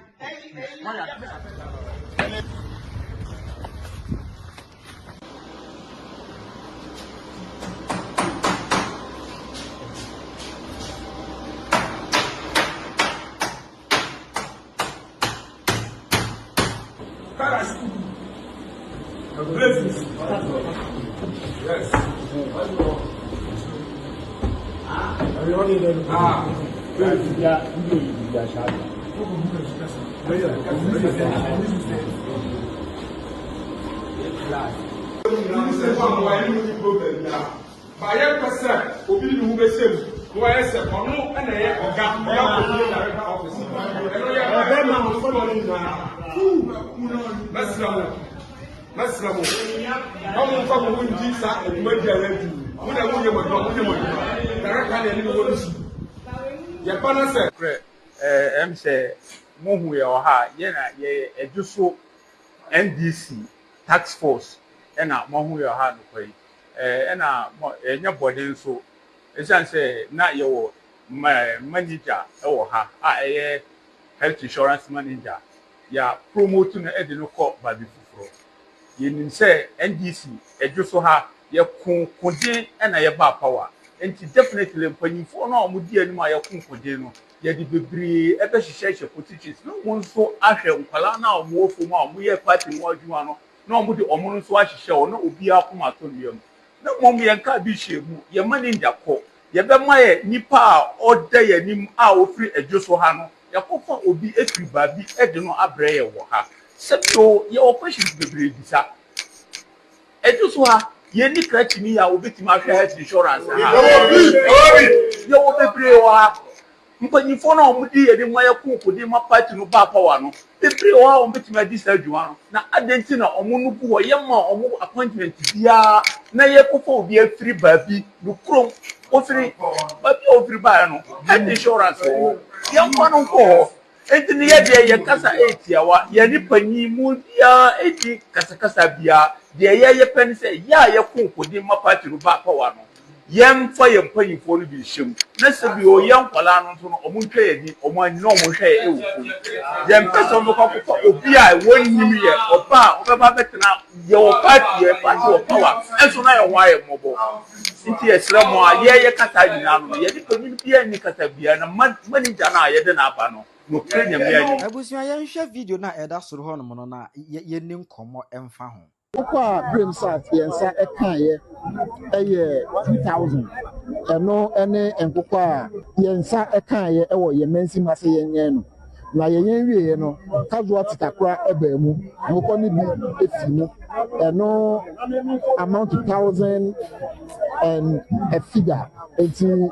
Yes. Maslamu. Kamu kamu unji sa ekumaji aredu. Muna munye mwadwa. Daraka ni elimu wolusi. Ya pana se. Emse mohu ya oha yena ye ejuso NDC tax force ena mohu ya oha no kwai. Ena enya body so esan se na ye wo manager e wo ha eye health insurance manager ya promote na edi no ko babi fufuro. Yenim say NDC ejuso ha ye kunkunde ena ye ba power enti definitely mpanyimfo na omudi anim a ye kunkunde no ye di bebre ebe hihye politics no mo nso ahwe nkwala na omo ofo mu a mo ye party mo adwuma no na omudi omo nso ahihye o na obi akoma to nuam na mom ye nka bi hyemu ye manager ko ye be ma ye nipa a oda ye nim a ofri ejuso ha no ye kofa obi efri babi e de no abre ye wo ha sebio ye operation bebre bisa ejuso ha ye ni krachini ya obetima ahwe health insurance ha ye obebre wa mpanyifo na omudi ye ni moya kunkudi ma party no ba power no bebre wa obetima di sadwuma no na adenti na omo no bu wo ye ma omo appointment bia na ye kofo obi afiri babi no krom ofiri babi ofiri ba no health insurance wo ye kwa no ko enti ne ye de ye kasa etiawa ye ni panyi mu bia eti kasa bia de ye pen se ya ye kunkudi ma party no ba power no yem fa yem panyifo no bi hyem na se bi o yem kwala no so no omo ntwa ye ni omo anyi no omo hwe e wo yem pese omo kwakufa obi a wonnim ye oba obeba betena ye wo party o power enso na ye wa ye mobo nti esra mo a ye kata nyina no ye di panyin bia ni kata bia na manager na ye de na aba no no kenya me anyi abusia ye hwe video na eda soro ho no na ye nim komo emfa ho Okwa Brim Sat yensa ekaye eye 2000 eno ene enkokwa yensa ekaye ewo ye mensi mase yenye no na yenyen wiye no casualty takra ebemu nkokwa ni bi efimu eno amount of 1000 and a figure enti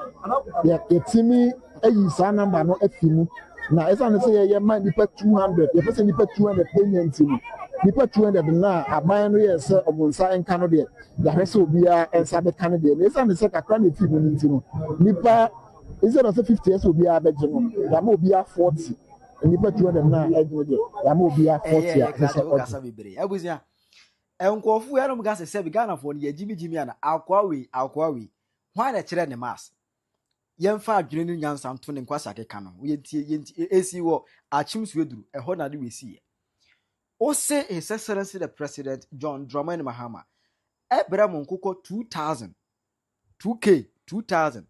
ye timi eyi sa number no efimu na esa ne say ye man nipa 200 ye person nipa 200 payment ni nipa 200 na aban no ye se omunsa enka no de ya hwese obia ensa be kan de esa ne say kakra na fi mu nti no nipa instead of 50 years obia beje no ya ma obia 40 nipa 200 na ejno de ya ma obia 40 ya se okasa bebre abusia enkofu ya no mga se bi Ghana fo ne ya jimi ana akwawe hwan na kire ne mas yɛmfa adwene no nyansa nto ne nkwasa keka no yɛntie esi wɔ achimsu eduru ɛhɔ na de wesi ose His Excellency the President John Dramani Mahama ebere mo nkokɔ 2000 2k 2000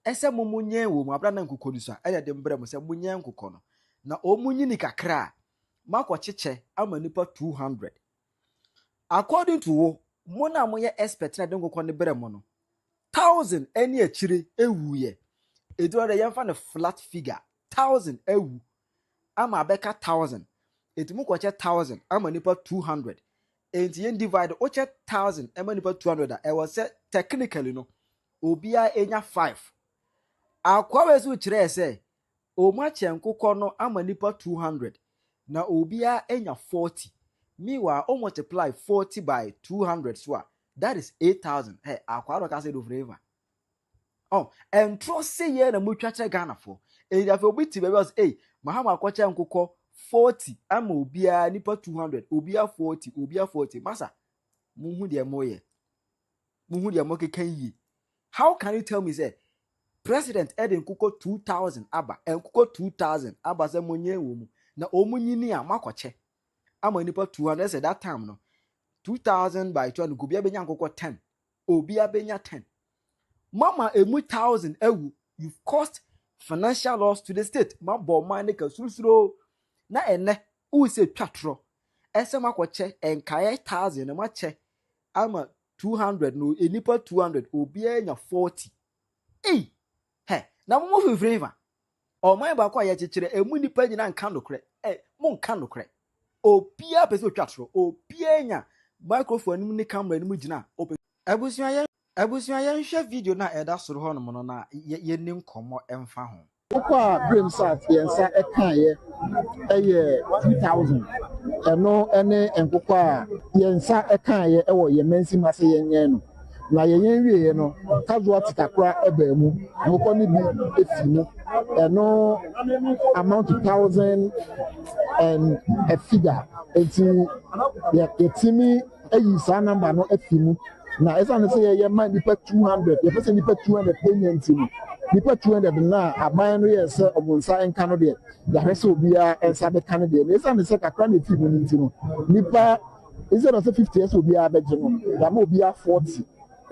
ese mo munye wo mu abra na nkokɔ du so a ɛde mbere mo se munye nkokɔ no na omunyi ni kakra makɔ kyeche ama nipa 200 according to wo mo na mo ye expert na de nkokɔ ne bere mo no 1000 any achire ewu ye edo de yemfa no flat figure 1000 ewu ama beka 1000 etimu kwache 1000 ama nipa 200 enti yen divide oche 1000 ama nipa 200 e was technically no obia enya 5 akwa wezu kire se o ma chenkokọ no ama nipa 200 na obia enya 40 meanwhile o multiply 40 by 200 so that is 8000 hey akwa ro ka say do forever oh and trust say ye na mutwache Ghana for e da fe obi ti be was Mahama akwache nkokọ 40 ama obia nipa 200 obia 40 masa muhu de moye muhu de mokekan yi. How can you tell me say President Eden Kuko 2000 aba en Kuko 2000 aba se monye wo mu na omunyi ni amakoche ama nipa 200 say that time no 2000 by 200 go bia benya nkokọ 10 obia benya 10 mama emu 1000 ewu you've caused financial loss to the state ma bo man ka surusuro na ene u se twatro ese makoche enkaye 1000 na mache ama 200 no enipa 200 obia nya 40 na mo fi flavor o man ba kwa ye chechire emu nipa nyina nka nokre mo nka nokre obia pese twatro obia nya microphone nim ni camera nim gina abusuan ye nhwe video na eda soro ho no na ye nim komo emfa ho Okwa Dream Sat yensa ekaye 2000 eno ene enkokwa a yensa ekaye ewo yemensi mase yenye no na yenye wie no Kwadwo atikakra ebaamu nkokọ ni bi efimu eno amount 1000 and a figure enti yetimi ayi sa number no efimu na esa ne say ye man nipa 200 ye pese nipa 200 payment ni nipa 200 na aban no ye se omunsa enka no de ya hwese obia ensa be kan de esa ne say kakra na fimu ni ntino nipa instead of 50 years obia be je no ya ma obia 40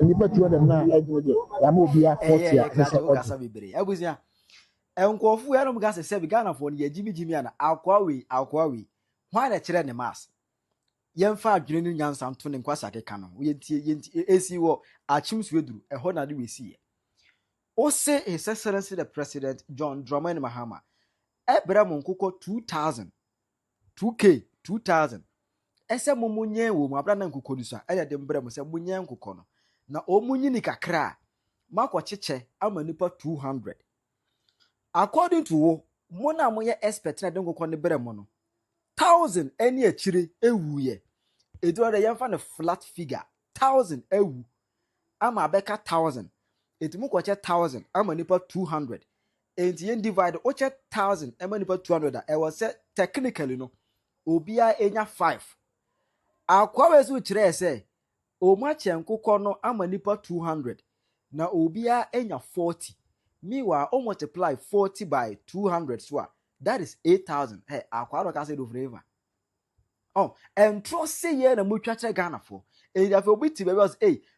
nipa 200 na ejwe de ya ma obia 40 ya se okasa bibere abuzia enkofu ya no mga se bi Ghana fo ne ye jimi ana akwa we hwa na kire ne mas yemfa adwene no nyansa nto ne nkwasa keka no yentie esi wo achimsu eduru eho na de wesi ose His Excellency the President John Dramani Mahama ebere mo nkokọ 2000 2k 2000 ese mo munye wo mu abra na nkokọ du so a de mbere mo se munye nkokọ no na omunyi ni kakra makọ kyeche ama nipa 200 according to wo mo na mo ye expert na de nkokọ ne bere mo no 1000 any achire ewu ye edo de yemfa no flat figure 1000 ewu ama beka 1000 etimu kwache 1000 ama nipa 200 enti yen divide oche 1000 ama nipa 200 e was technically no obia enya 5 akwa wezu kire ese o ma chenkokọ no ama nipa 200 na obia enya 40 meanwhile o multiply 40 by 200 so that is 8000 hey akwa ro ka say do forever oh and trust say ye na mutwache Ghana for e da fe obi ti be was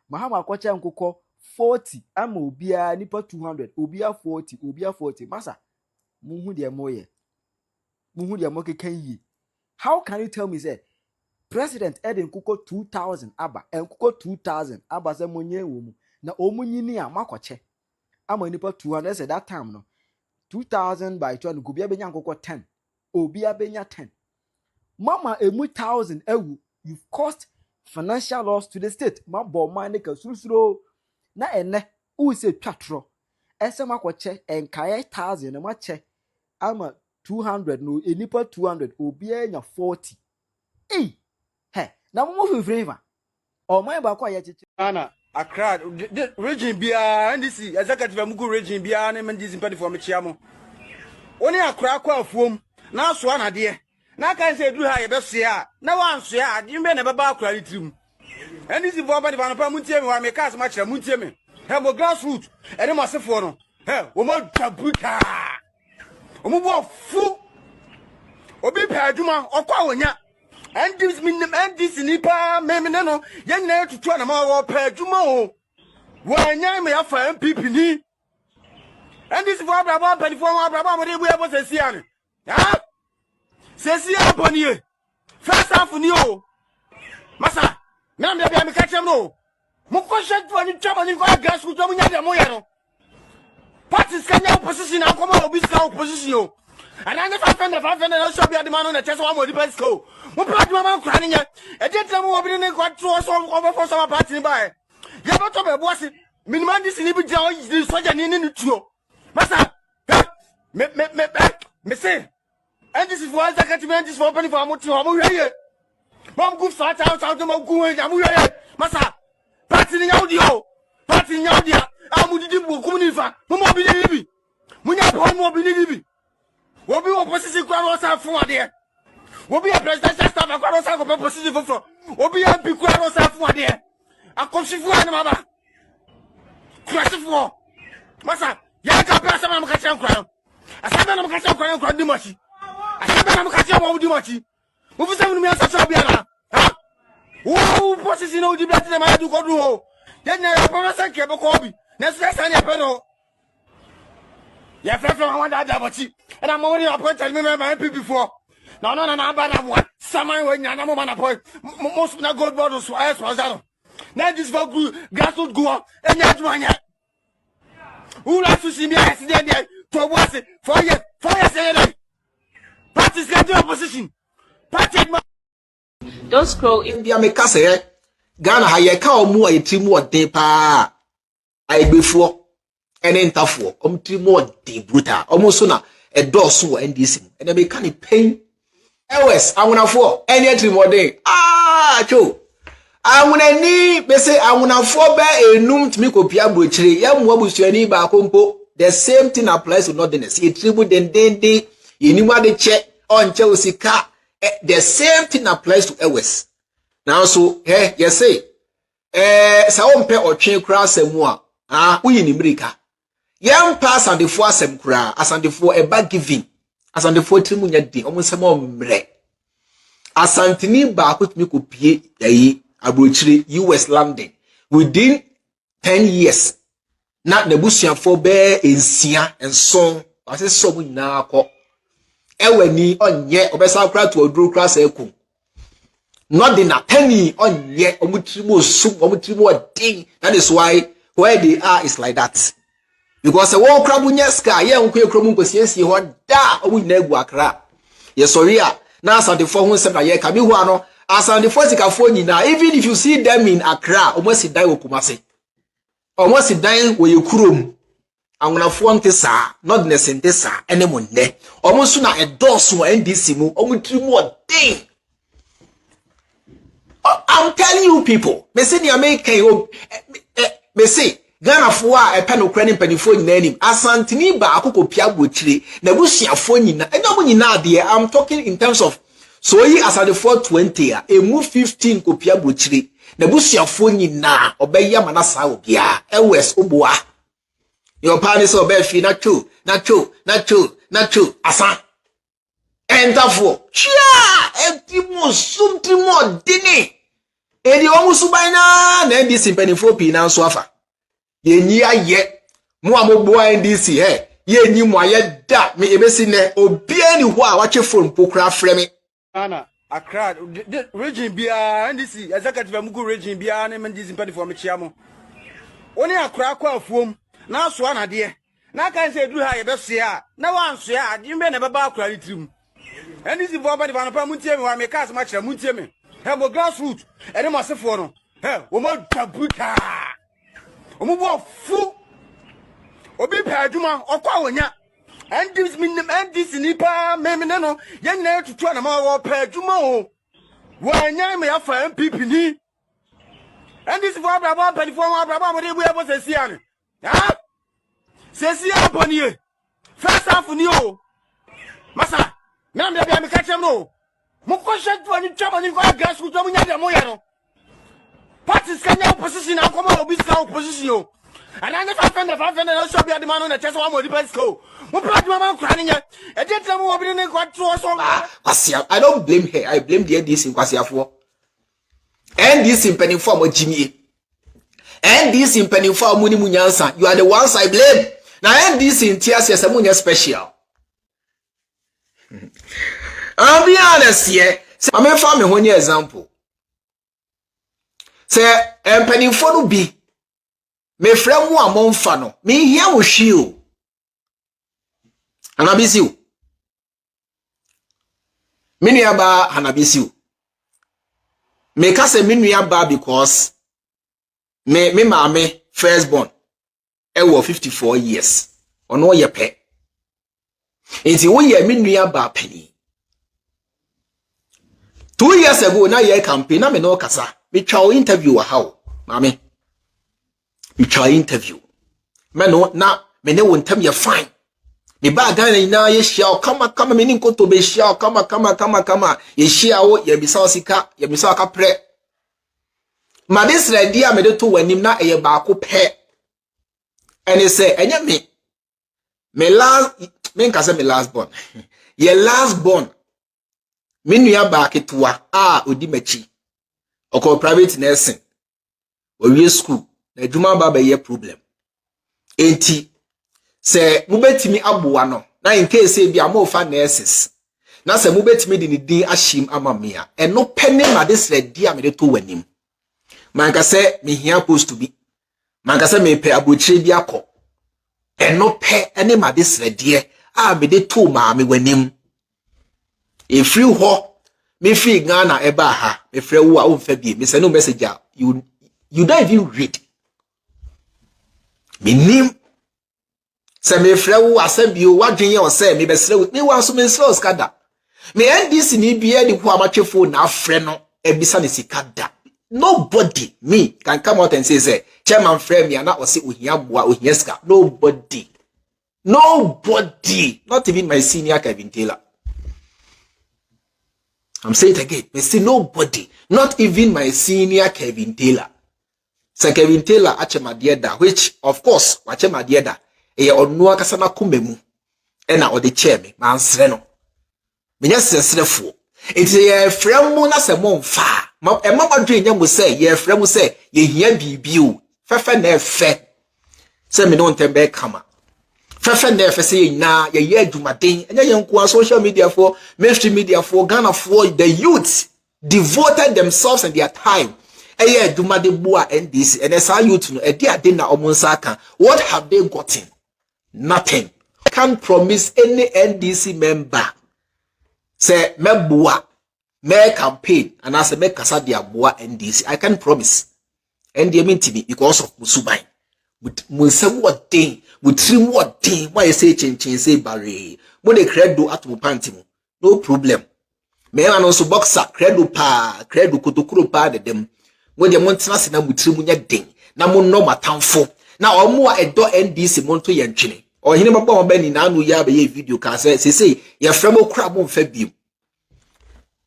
Mahama akwache nkokọ 40 ama obia nipa 200 obia 40 masa muhu de moye muhu de mokekan yi. How can you tell me say President Eden Kuko 2000 aba enkokọ 2000 aba se monye wo mu na omunyi ni amakoche ama nipa 200 say that time no 2000 by 200 go bia benya nkokọ 10 obia benya 10 mama emu 1000 ewu you've caused financial loss to the state ma bo man ka surusuro na ene u se twatro ese makoche enkaye 1000 na mache ama 200 no enipa 200 obia enya 40 na mo fi flavor o man ba kwa ya chichi ana Accra region bia NDC executive amugu region bia na MDC mpadi for me chiamo oni Accra kwa afuom na so anade na kan se duru ha ye besoa na wanso ya ade mbe na baba Accra litrim NDC for badi ba no pa muntie me wa me cast ma kire muntie me he mo grassroots ene masefo no Woman Tabuta. Fu. Obi Paduma, or Kwanya. And this minimum and this nipa, Memino, young nair to try more Padumo. Why, may I find people? And this is what Brabant and former Brabant we ever say, ah? Says here upon you. First half of you. Massa, now maybe I'm a catcher. No. Mokosha for the trouble in gas with Dominic Moyano. Parties can now position our common biscuit position. And I never found the 500 also be at the man on the test one with the best go. What part of my crying yet? A gentleman will be in Quadwo over for some party by. You have not a boss. Minimum this in every joy is the surgeon in the true. Massa, me say. And this is why I can't imagine this for penny for Amutu here. Mom good fat out of Amuya. Massa, parting audio. Parting audio. Amudi Kumunifa. Mumma be living. Munya Pomo be living. Will be opposition Kwarosa for there. Will be a presidential staff of Kwarosa for position for. Will be a big Kwarosa for there. A Koshifu Mama. Crash for Massa. Yaka Passam Kacham Crown. A Saman Kacham Crown Dimashi. I said, I'm catching what do much. Who was telling me as a Sabiana? Who possesses no debate in my do go. Then I have a cable copy. Next less than a pedal. Yeah, from one that and I'm already appointed my people before. No, but I'm one. Someone when I'm on a point. Most not good bottles for us was out. Now this for good, gas would go up, and that's one yet. Who likes to see me as the day to watch it 4 years, 4 years. Parties get your position. Party. Don't scroll in the Amikase. Ghana Hayaka or more a team more de pa. I before and enter for more de brutal. Almost sooner a door so and this and a mechanic pain. Else, I wanna for any team more day. Ah, Joe. I wanna need, they say, I wanna for bear a noom to make up your butchery. Young wobbles your neighbor compo. The same thing applies to Northerners. A tribute then day. Anybody check on Chelsea car. The same thing applies to Elwes. Now, so, yes, say, Saompe or chain cross and more. We in America. Young pass and the four sem cra, as and the four a bag giving, as and the 40 million day, almost a more mre. As Antony back with me could pay a abroachly US landing within 10 years. Not the Bushian for bear in Sia and song, as a song now. Ewe ni onye obesa kra to odru kra sa ekum not the na penny onye omutrimo sum omutrimo din. That is why where they are is like that, because the one crab bunya ska ye nko ekromu nkosiesie ho da omu nyina egu akra ye sorry a na asante fo ho nsem na ye ka bi ho ano asante fo sikafo nyina. Even if you see them in Accra omosi dan okumase omosi dan wo ye kurom anguna fonte sa not nesente sa enemonne omusu na edoso NDC mu omutrimo din. I'm telling you people, me say the American me say Ghana for a pen of credit penny for name asantini ba akoko pia bochire na busuafo nyina enyo nyina de. I'm talking in terms of so yi asade 420 a emu 15 ko pia bochire na busuafo nyina obeya manasa obia ewes oboa your parents so be fi na true asa enter for chia etimo sumtimo dini edi omusu baina na ndisi penifo pi na nso afa yenyi aye mo amogbo NDC yenyi mo aye da me ebesi ne obia ni ho a wache phone pokra frame Ghana Accra region bia NDC executive amugu region bia na ndisi penifo me chiamo oni Accra kwa afuom na so anade na kan se duru ha ye beso a na wanso a ade mbe na beba Accra litrim NDC for bani bana pa muntie me wa me cast ma kira muntie me mo grassroots ene mo asefo no wo mo tabuta omubo fu obi pa adwuma okwa wonya NDC nipa memene no ye nyina tutu na ma wo pa adwuma o wonya me afa MPP ni NDC for ababa panifo ababa mo de bu ebo sesia ni sesia boni first half ni o masa na me bia me ka chem no Mokosha for the trouble in gas with Dominic Moyano. Parties can now position our common biscuit position. And I never found the 500 and shop at the man on the chest one more depends go. What part my man crying? I did tell me what in the Kwadwo. I don't blame her. I blame the NDC in Kwasiafo. NDC in penny form of Jimmy. NDC in penny form Muni Munyansa. You are the ones I blame. Now NDC in tears yes, a special. I'll be honest here. I'm a farmer one year example. Say, penny for be. Me friend mu amon fa no me hia wo hwi o anabisi o me nua ba anabisi o me ka se me nua ba because me maame first born e wo 54 years ono ye pe enti wo ye me nua ba pani 2 years ago na ye campaign na me no kasa me twa interview wa how maame we try interview. Manu na mene wontem ye fine. Me ba Ghana na ye shia kama me ninko to be shia kama ye shia wo ye bisa sika ye bisa ka pre. Ma this ready a me de to wanim na eye ba ko pe. Ene say enye me last born. Ye last born. Me nua ba ketua odi machi. Oko private nursing. O school. Na djuma ba ye problem enti se mubetimi aboa no na in case e bia mo fa nurses na se mubetimi di ni din ahim amamia eno pene ma this ready am de to wanim manka se me hia post to be manka se me pe abochire bi akọ eno pe ene ma this ready me de to ma me wanim e free ho me free Ghana eba ha me free wo a o mfa bi me se no message you don't even read. Minim se me frewu asabio wadwen o se me besrewu me wan so me slow skada me NDC ni bia di ko amatwefo na afre no ebisa ne sikada nobody me can come out and say chairman frame me na o se ohia boa ohia ska nobody not even my senior Kevin Taylor. I'm saying it again, me say nobody, not even my senior Kevin Taylor. Sir Kevin Taylor achema dieda, which of course wachema dieda eye onu akasa na kumemu ena odi cheme mansre no menya sesrefo enti ye fremu na se mo mfa mama dwen nyam se ye fremu se ye hia bibi o fefe na efe se me no ntembe kama fefe na efe se na ye adwumaden enya ye nko social media for mainstream media for Ghana for the youth devoted themselves and their time. Eye dumade bua NDC and SA youth no edi ade na omonsa kan. What have they gotten? Nothing. I can't promise any NDC member say me bua me campaign and I say me kasa dia bua NDC. I can't promise. NDC mean to me because of musubai. With munsem what thing, with trim what thing, why you say chin say bare. Mo de credo at mo panty mo. No problem. Me an also boxer credo kotokuro pa de dem. When the mountain na mutiri munya den na mo no matamfo na omo a edo NDC monto ye ntwene o hine mabba mo bani na anu ya be ye video ka say ye fremo kra mo mfa biem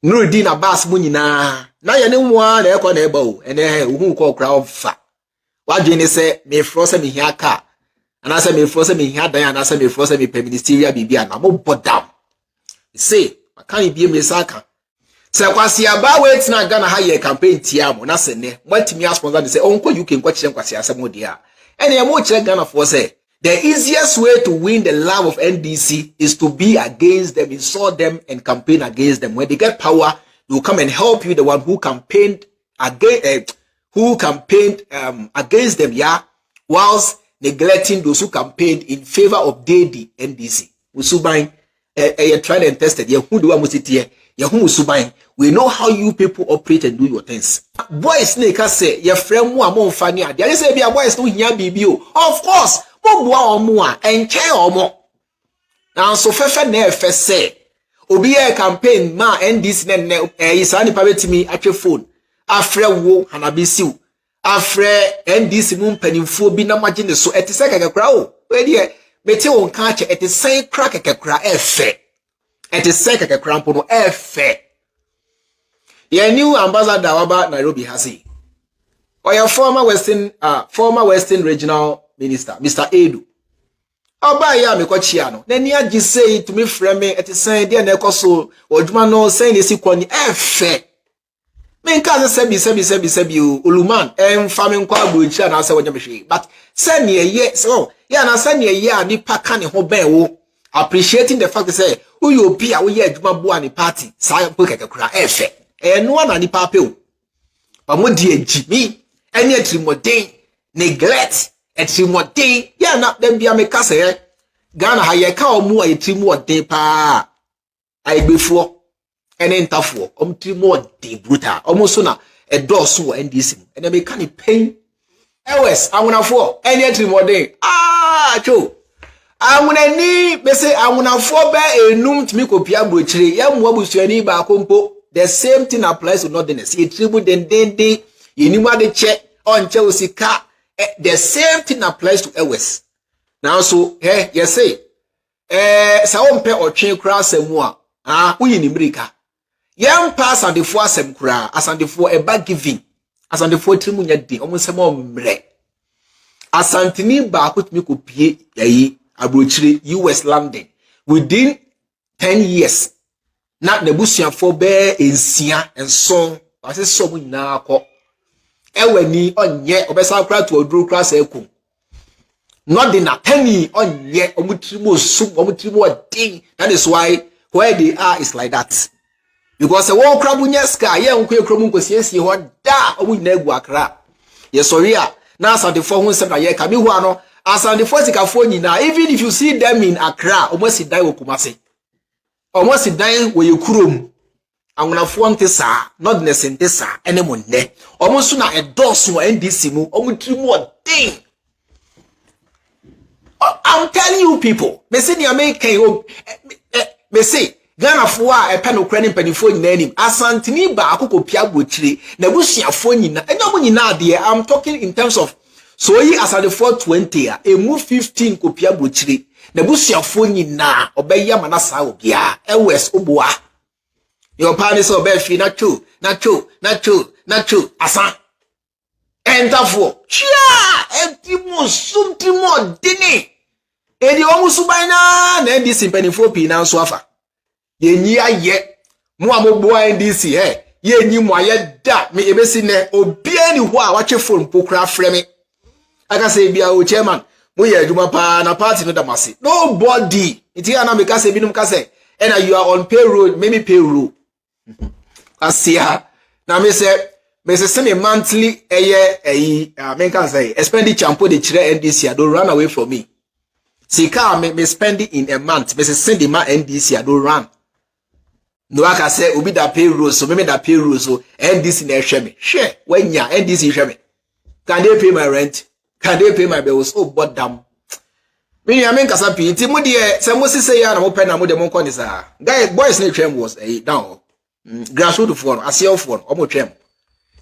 nurudi na bas mo nyina na ye ne nwa na ekọ na eba o ene hu ko kra ofa wadwe ne say me fro say me hia ka ana say me fro say me hia dan ana say me fro say me pe ministerial bibia na mo bodam say makan biem ne saka. Se kwasi aba wait na Ghana ha ye campaign tiamo na se ne mwatimi sponsor de say onko UK nko kire kwasi asem dia ene ye mo kire Ghana for say the easiest way to win the love of NDC is to be against them, insult them and campaign against them. When they get power, they will come and help you, the one who campaigned against against them, yeah, whilst neglecting those who campaigned in favor of the NDC. Usubai tried and tested. We know how you people operate and do your things. Boys snake say your friend mu amon fani ade. I say be a boys no hia bibio. Of course, mo bua omo a enche omo. Na so fefe na efe say obi e campaign ma NDC ne isa ni pabetimi atwe phone. Afre wo hanabisiu. Afre NDC mu mpanimfo bi na magye ne so etise kakakra o. We de meti won ka che etise kra kakakra efe. Etise kakakra mpo no efe. Your new ambassador waba Nairobi Hasi. Or your former Western regional minister Mr. Edu oba ya me kwachia no na ni agi say to me frame me et say dia na ekoso odwuma no say ne sikoni efe me nka sebi uluman emfa me nkwa agbochi na say wonya mehwe but say ne ye so ya na say ne ye a nipa ka ne ho ben wo appreciating the fact that say uyo obi a wo ye adwuma boa ne party say po kekekura efe no na nipa pe o ba mo di ejimi eni atrimodin neglect atrimodin ya na dem bia me ka say Ghana ha ye ka omu a atrimodin pa aigbefuo ene ntafo omtrimodin brutal omo so na edoso wo NDC ene me ka ni pain ewes awunafo eni atrimodin cho awunani be say awunafo ba enum timi kopia brochire ya mwa busuani ba kompo the same thing applies to northerners etribu den yenimu ade che onche osika the same thing applies to ewes now so you say sa ompe otwe kura asemu a uyini mrika yam pass and the four asem kura asandefo eba giving asandefo trimu nya di omsem omre asantini ba akotumi kopie yayi abrochire US London within 10 years na nebusuafo be ensia enson ase so mu nyina akọ ewani onye obesa kura to oduru kura sa ekum not the natani onye omutrimo sum omutrimo odin. That is why where they are is like that, because the one crab unyeska ye nkwe kromu nkosiesie ho da omu nyina egu akra ye sorry a na asandefo hu nsem na ye ka mi hu ano asandefo sikafo nyina even if you see them in Accra almost die wokumase almost die wo ye kurom anwonafo ntesa nodness ntesa enemo nne almost na edoso NDC mu omutrimo odin. I'm telling you people, me say the American me say Ghana for a pen Ukrainian penifo nyina anim asantini ba akoko pia bochire na busuafo nyina enyo nyina de. I'm talking in terms of so yi asade for 20 a emu 15 ko pia bochire na busuafo nyina obeya manasa obia ewes oboa your parents so be fi na chu asan entafo chia entimo sumtimo dini edi omusubaina na NDC penifo pi na nso afa yenyi aye mo amogboa NDC yenyi mo aye da me ebesi ne obia ni ho a wache phone pokra frame aka say bia o chairman mo ye adwuma pa na party no damase nobody iti ana me ka say binum ka say and you are on payroll maybe payroll asia na me say me monthly me can say expenditure ampo de chire NDC don't run away from me. Sika me spend it in a month me say send the man NDC don't run. No I can say obi da payroll so me da payroll so NDC na hwe me share when ya NDC hwe me can they pay my rent, can they pay my bills? Oh but damn me ya Nkansah pi nti mo de se mo sise ya na mo pe na mo de mo nko ni sa guy boys na twem was down grassroots for asio for omo twem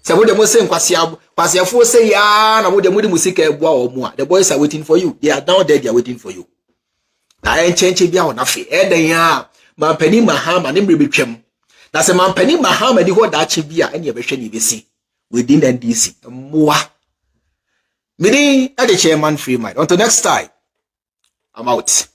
se mo de mo se kwasiafo se ya na mo de musika ebua omo a the boys are waiting for you, they are down there, they are waiting for you na enchenche bia wona fe eden ya mampani Mahama ne mrebe twem na se mampani Mahama di ho da che bia ene ebehwe ni besi within NDC moa me dey the chairman free mind. Until next time, I'm out.